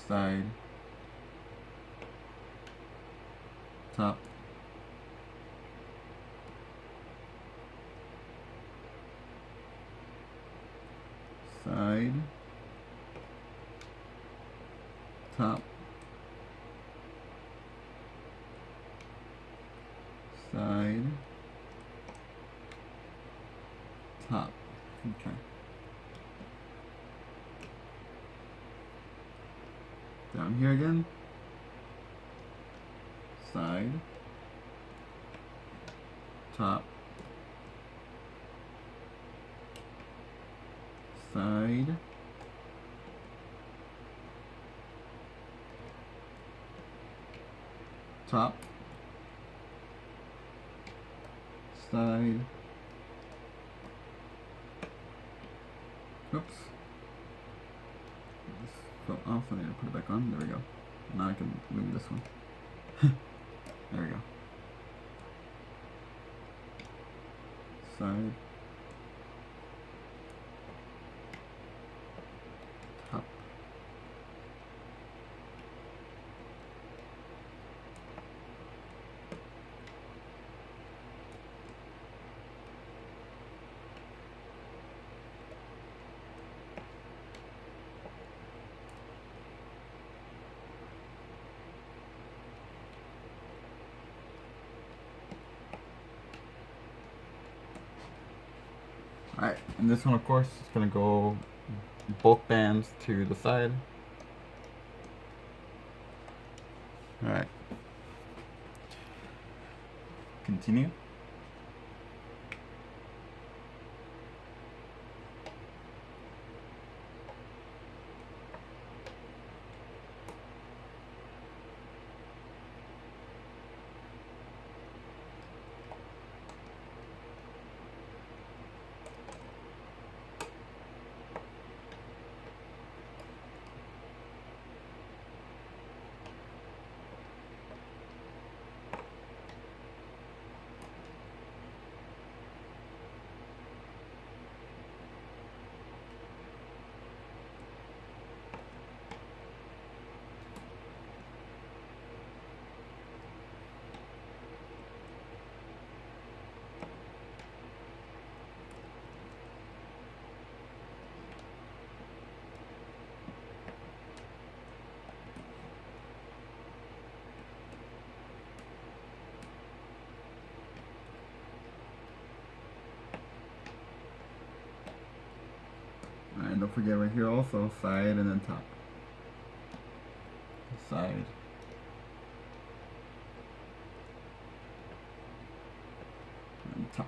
Side. Top. Side. Top. Side. Top. Okay. Down here again. Side. Top. Side. Top. Side. Oops. This fell off. I need to put it back on. There we go. Now I can loom this one. There we go. Side. Top. Alright, and this one of course is going to go both bands to the side. Alright. Continue. And don't forget right here also, side and then top. Side. And top.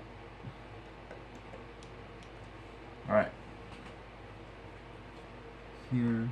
Alright. Here.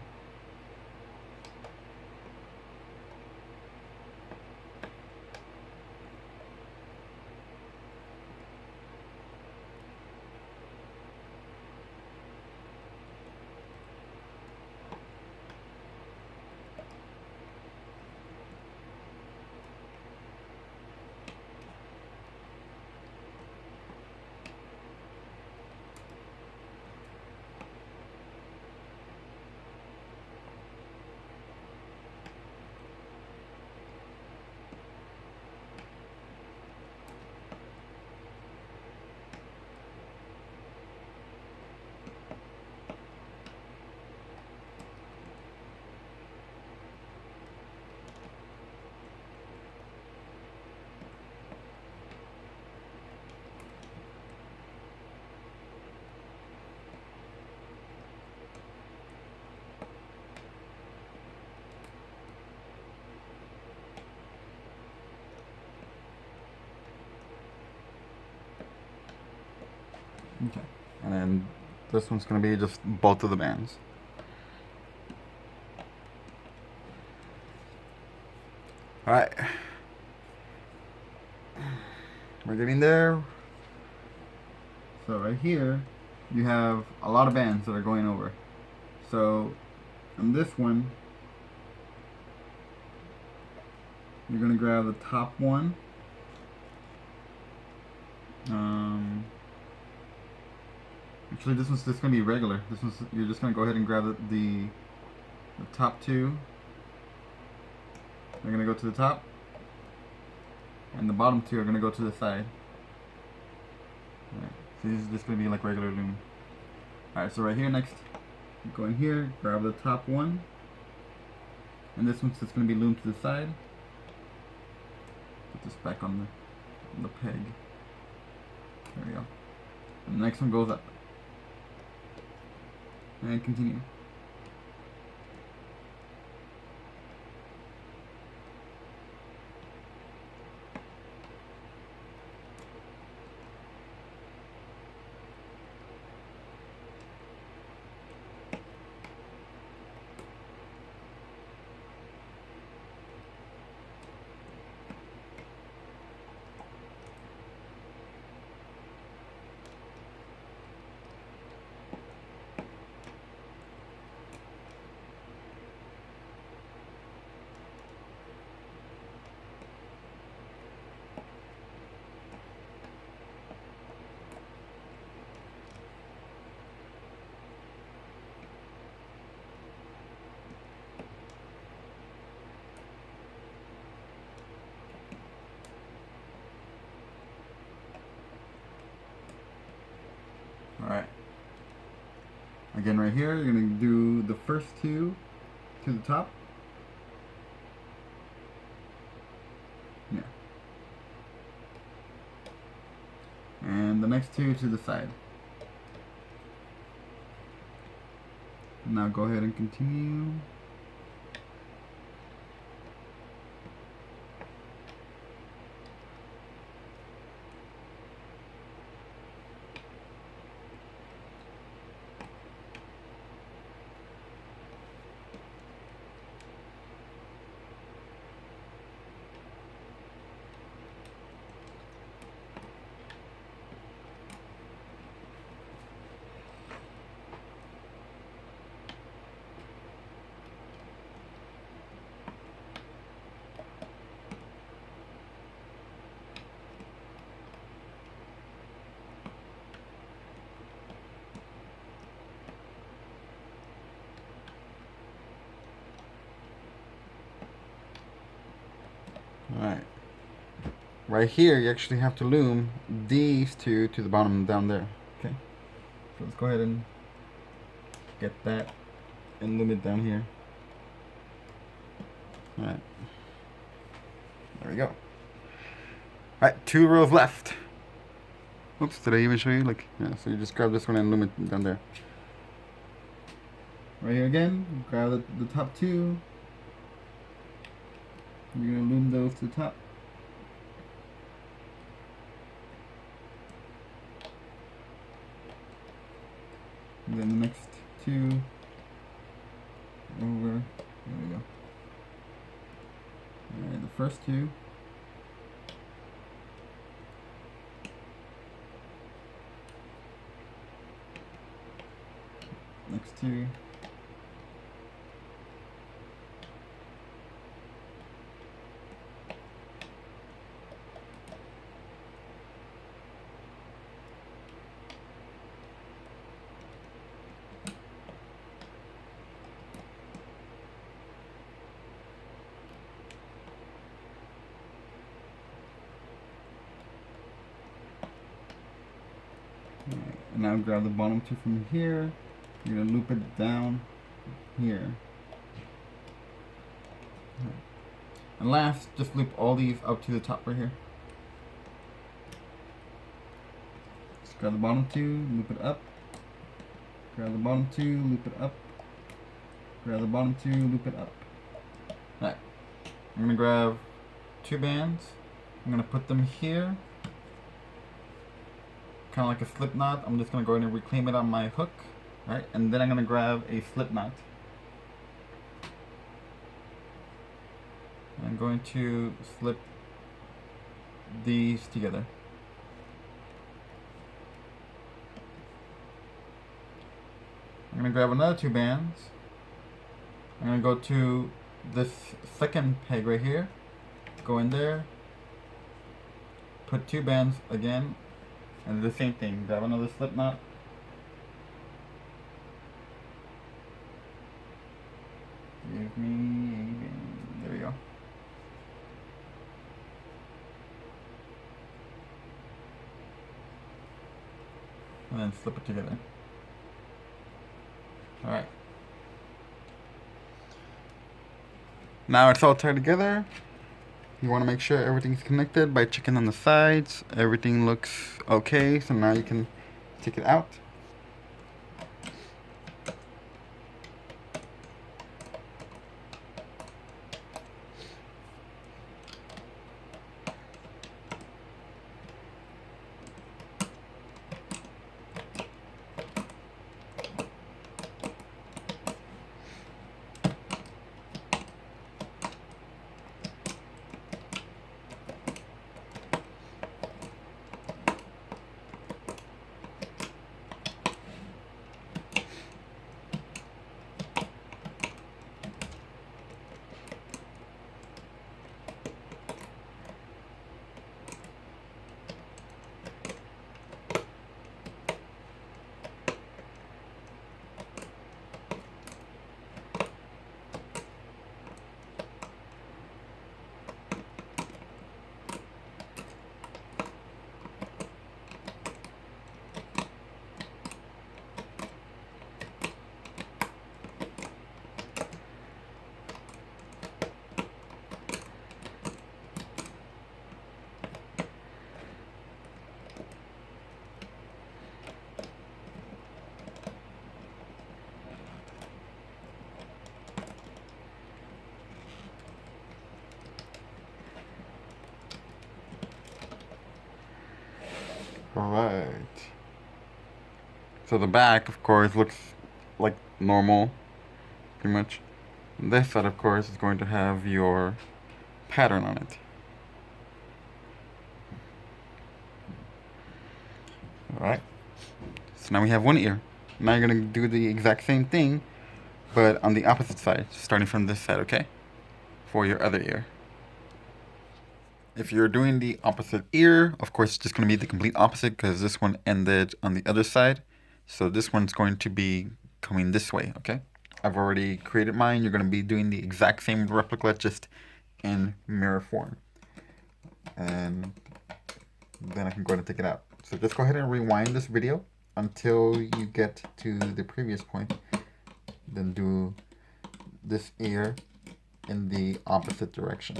Okay. And then this one's gonna be just both of the bands. Alright. We're getting there. So right here, you have a lot of bands that are going over. So on this one, you're gonna grab the top one. Actually, this one's just gonna be regular. This one's, you're just gonna go ahead and grab the top two. They're gonna go to the top, and the bottom two are gonna go to the side. Alright, so this is just gonna be like regular loom. Alright, so right here next, go in here, grab the top one, and this one's just gonna be loomed to the side. Put this back on the peg. There we go. And the next one goes up. And continue. Alright. Again, right here, you're going to do the first two to the top. Yeah. And the next two to the side. Now go ahead and continue. Alright. Right here, you actually have to loom these two to the bottom down there. Okay. So let's go ahead and get that and loom it down here. Alright. There we go. Alright, 2 rows left. Oops, did I even show you? Like, yeah, so you just grab this one and loom it down there. Right here again, grab the top two. You're going to loom those to the top. And then the next two over. There we go. Alright, the first two. Next two. And now grab the bottom two from here. You're going to loop it down here. And last, just loop all these up to the top right here. Just grab the bottom two, loop it up. Grab the bottom two, loop it up. Grab the bottom two, loop it up. Alright. I'm going to grab 2 bands. I'm going to put them here. kind of like a slip knot. I'm just going to go ahead and reclaim it on my hook, right? And then I'm going to grab a slip knot. I'm going to slip these together. I'm going to grab another 2 bands. I'm going to go to this second peg right here, go in there, put 2 bands again, and do the same thing. Grab another slip knot. Give me a band. There we go. And then slip it together. Alright. Now it's all tied together. You want to make sure everything's connected by checking on the sides. Everything looks okay, so now you can take it out. Alright. So the back, of course, looks like normal, pretty much. This side, of course, is going to have your pattern on it. Alright. So now we have one ear. Now you're going to do the exact same thing, but on the opposite side, starting from this side, okay? For your other ear. If you're doing the opposite ear, of course, it's just going to be the complete opposite because this one ended on the other side. So this one's going to be coming this way, okay? I've already created mine. You're going to be doing the exact same replica, just in mirror form. And then I can go ahead and take it out. So just go ahead and rewind this video until you get to the previous point. Then do this ear in the opposite direction.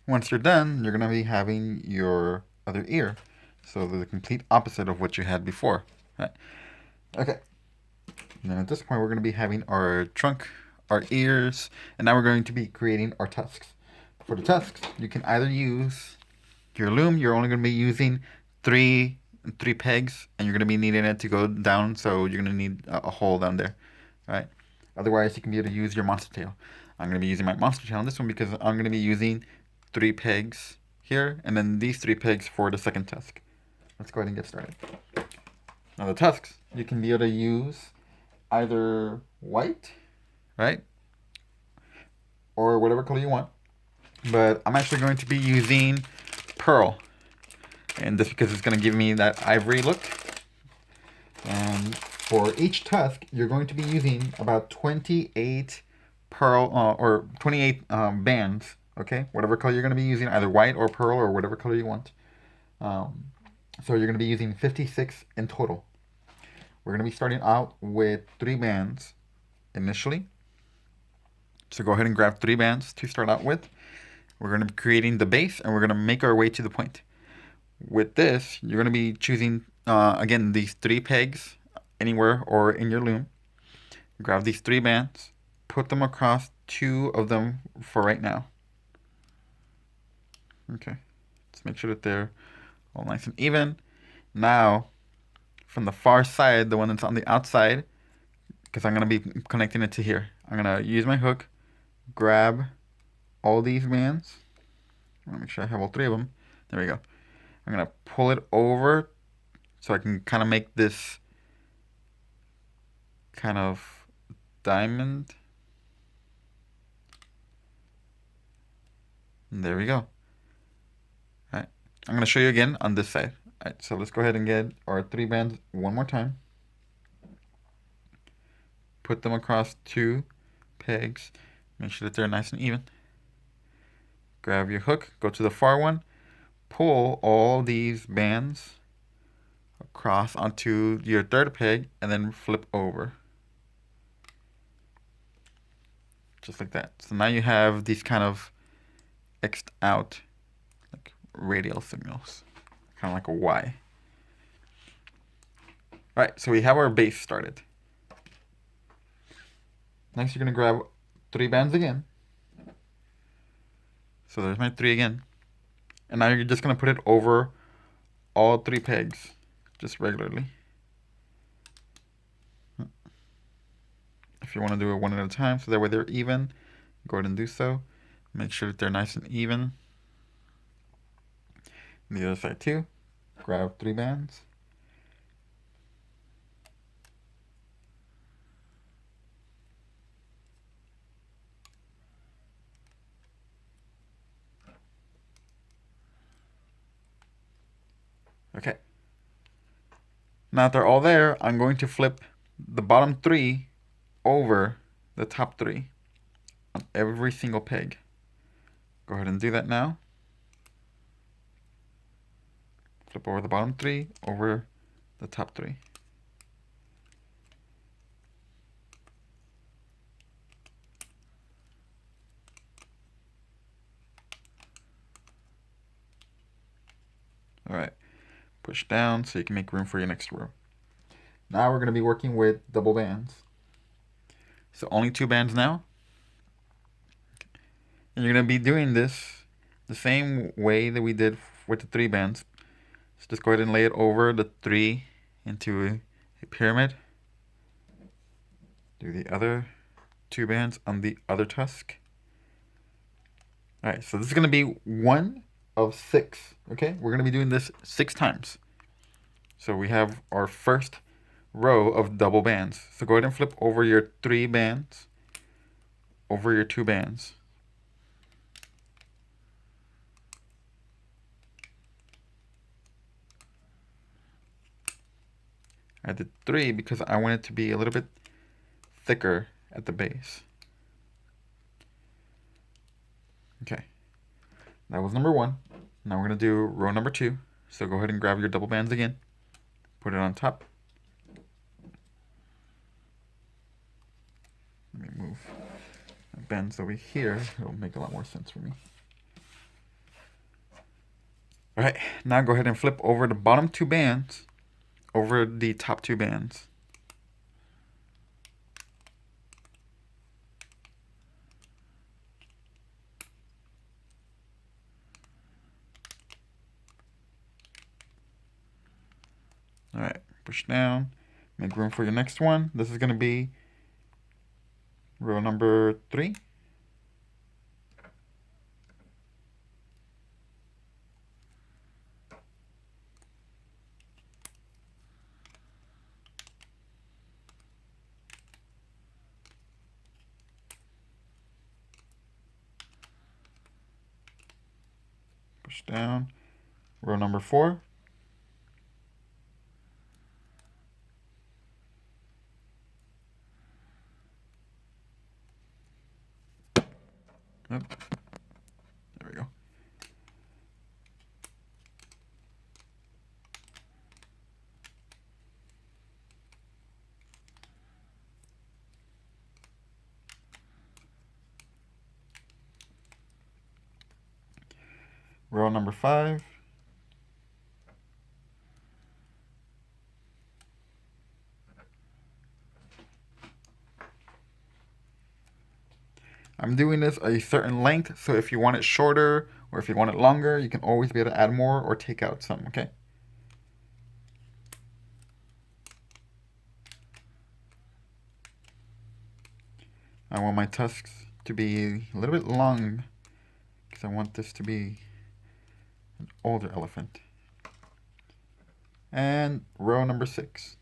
Once you're done, you're going to be having your other ear. So the complete opposite of what you had before. Right? Okay. And then at this point, we're going to be having our trunk, our ears, and now we're going to be creating our tusks. For the tusks, you can either use your loom. You're only going to be using three pegs, and you're going to be needing it to go down, so you're going to need a hole down there. Right? Otherwise, you can be able to use your monster tail. I'm going to be using my monster tail on this one because I'm going to be using 3 pegs here, and then these 3 pegs for the second tusk. Let's go ahead and get started. Now the tusks, you can be able to use either white, right? Or whatever color you want. But I'm actually going to be using pearl. And just because it's going to give me that ivory look. And for each tusk, you're going to be using about 28 pearl, or 28 bands. Okay, whatever color you're going to be using, either white or pearl or whatever color you want. So you're going to be using 56 in total. We're going to be starting out with 3 bands initially. So go ahead and grab 3 bands to start out with. We're going to be creating the base and we're going to make our way to the point. With this, you're going to be choosing, again, these 3 pegs anywhere or in your loom. Grab these 3 bands, put them across 2 of them for right now. Okay, Just make sure that they're all nice and even. Now, from the far side, the one that's on the outside, because I'm going to be connecting it to here, I'm going to use my hook, grab all these bands. I want to make sure I have all three of them. There we go. I'm going to pull it over so I can kind of make this kind of diamond. And there we go. All right. I'm going to show you again on this side. All right, so let's go ahead and get our 3 bands one more time. Put them across 2 pegs. Make sure that they're nice and even. Grab your hook, go to the far one, pull all these bands across onto your 3rd peg, and then flip over. Just like that. So now you have these kind of X'd out like radial signals, kind of like a Y. Alright, so we have our base started. Next you're going to grab 3 bands again. So there's my 3 again. And now you're just going to put it over all 3 pegs, just regularly. If you want to do it one at a time, so that way they're even, go ahead and do so. Make sure that they're nice and even. And the other side too. Grab 3 bands. Okay. Now that they're all there, I'm going to flip the bottom 3 over the top 3 on every single peg. Go ahead and do that now. Flip over the bottom 3 over the top 3. All right, push down so you can make room for your next row. Now we're going to be working with double bands. So only 2 bands now. And you're going to be doing this the same way that we did with the 3 bands. So just go ahead and lay it over the 3 into a pyramid. Do the other 2 bands on the other tusk. All right, so this is going to be 1 of 6. Okay, we're going to be doing this 6 times. So we have our first row of double bands. So go ahead and flip over your 3 bands over your 2 bands. I did 3 because I want it to be a little bit thicker at the base. Okay, that was number 1. Now we're going to do row number 2. So go ahead and grab your double bands again. Put it on top. Let me move my bands over here. It'll make a lot more sense for me. All right, now go ahead and flip over the bottom 2 bands over the top 2 bands. All right, push down, make room for your next one. This is going to be row number 3. Push down, row number 4. Yep. There we go. Row number 5. I'm doing this a certain length, so if you want it shorter or if you want it longer, you can always be able to add more or take out some, okay? I want my tusks to be a little bit long because I want this to be an older elephant. And row number 6.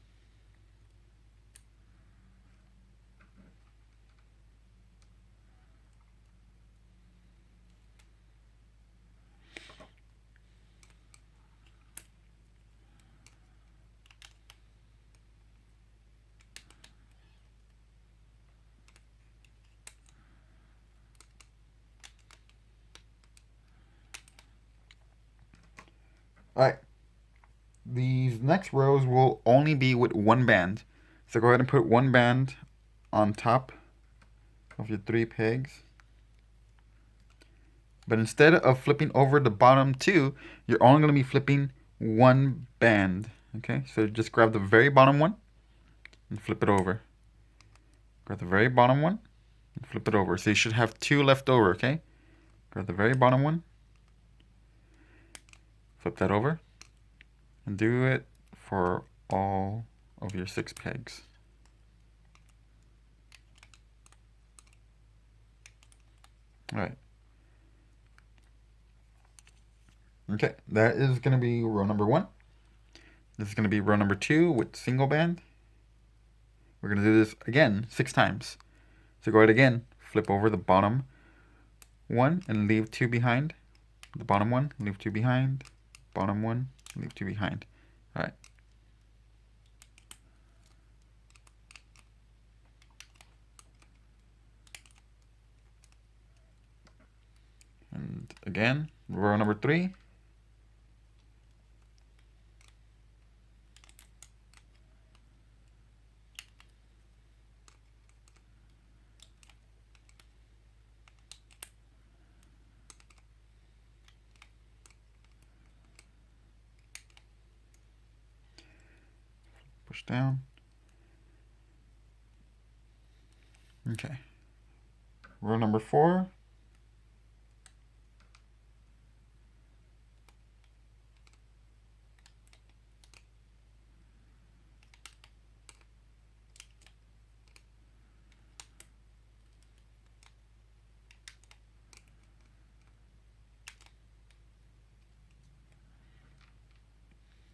Alright, these next rows will only be with one band. So go ahead and put one band on top of your 3 pegs. But instead of flipping over the bottom 2, you're only going to be flipping one band. Okay, so just grab the very bottom one and flip it over. Grab the very bottom one and flip it over. So you should have 2 left over, okay? Grab the very bottom one, flip that over, and do it for all of your 6 pegs. All right. Okay, that is going to be row number 1. This is going to be row number 2 with single band. We're going to do this again 6 times. So go ahead again, flip over the bottom one and leave 2 behind. The bottom one, leave 2 behind. Bottom one, leave 2 behind. All right. And again, row number 3. Push down. Okay. Row number 4.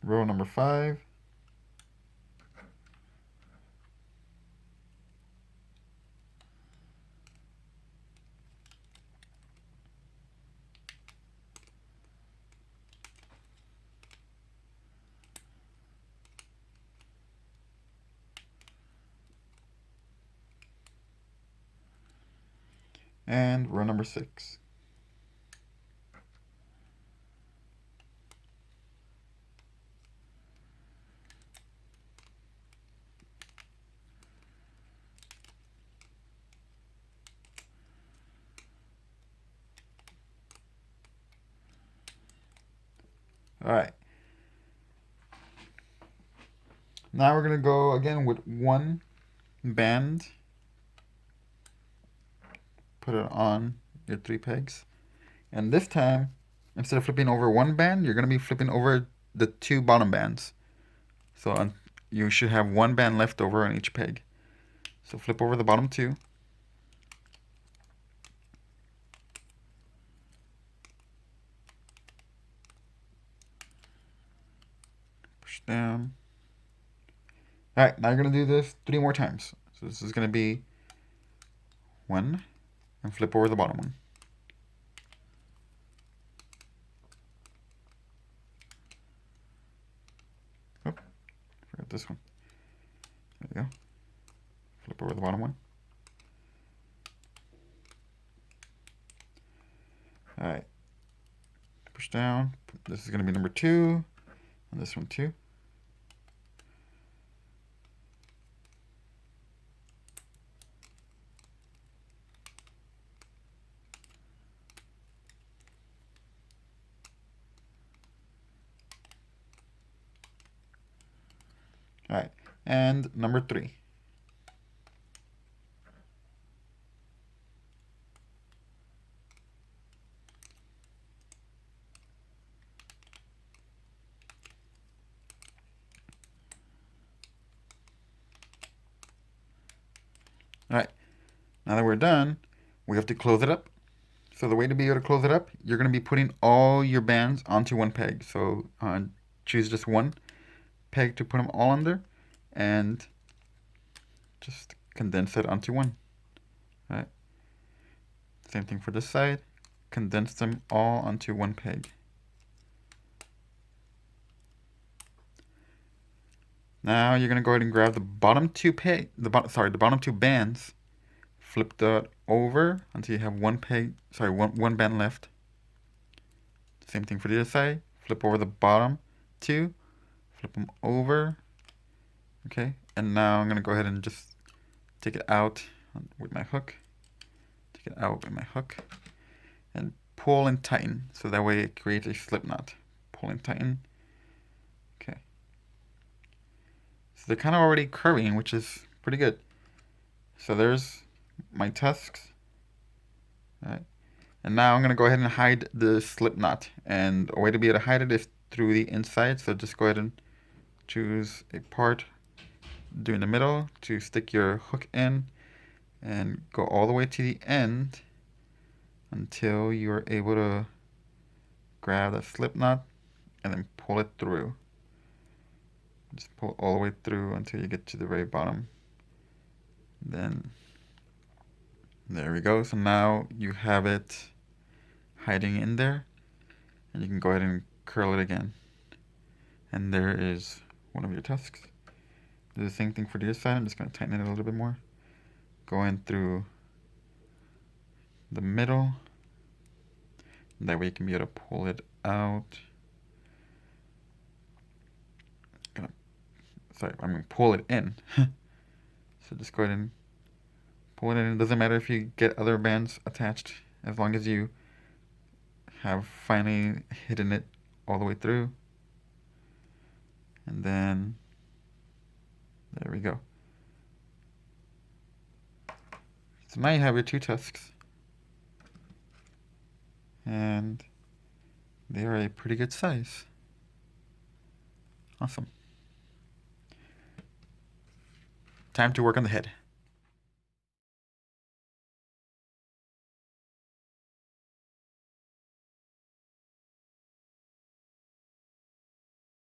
Row number 5. And row number 6. All right. Now we're going to go again with one band. Put it on your 3 pegs. And this time, instead of flipping over one band, you're going to be flipping over the 2 bottom bands. So you should have one band left over on each peg. So flip over the bottom 2. Push down. All right, now you're going to do this 3 more times. So this is going to be 1, and flip over the bottom one. Oh, forgot this one. There you go. Flip over the bottom one. All right. Push down. This is going to be number 2, and this one too. All right, and number 3. All right, now that we're done, we have to close it up. So the way to be able to close it up, you're going to be putting all your bands onto one peg. So choose just one peg to put them all under and just condense it onto one. All right. Same thing for this side. Condense them all onto one peg. Now you're going to go ahead and grab the bottom two bottom two bands. Flip that over until you have one band left. Same thing for the other side. Flip over the bottom two. Flip them over. Okay, and now I'm going to go ahead and just take it out with my hook. Take it out with my hook. And pull and tighten. So that way it creates a slip knot. Pull and tighten. Okay. So they're kind of already curving, which is pretty good. So there's my tusks. All right. And now I'm going to go ahead and hide the slip knot. And a way to be able to hide it is through the inside. So just go ahead and choose a part during the middle to stick your hook in and go all the way to the end until you're able to grab that slip knot and then pull it through. Just pull all the way through until you get to the very bottom. Then there we go. So now you have it hiding in there, and you can go ahead and curl it again. And there is one of your tusks. Do the same thing for the other side. I'm just going to tighten it a little bit more. Go in through the middle. That way you can be able to pull it out. Pull it in. So just go ahead and pull it in. It doesn't matter if you get other bands attached, as long as you have finally hidden it all the way through. And then there we go. So now you have your two tusks. And they are a pretty good size. Awesome. Time to work on the head.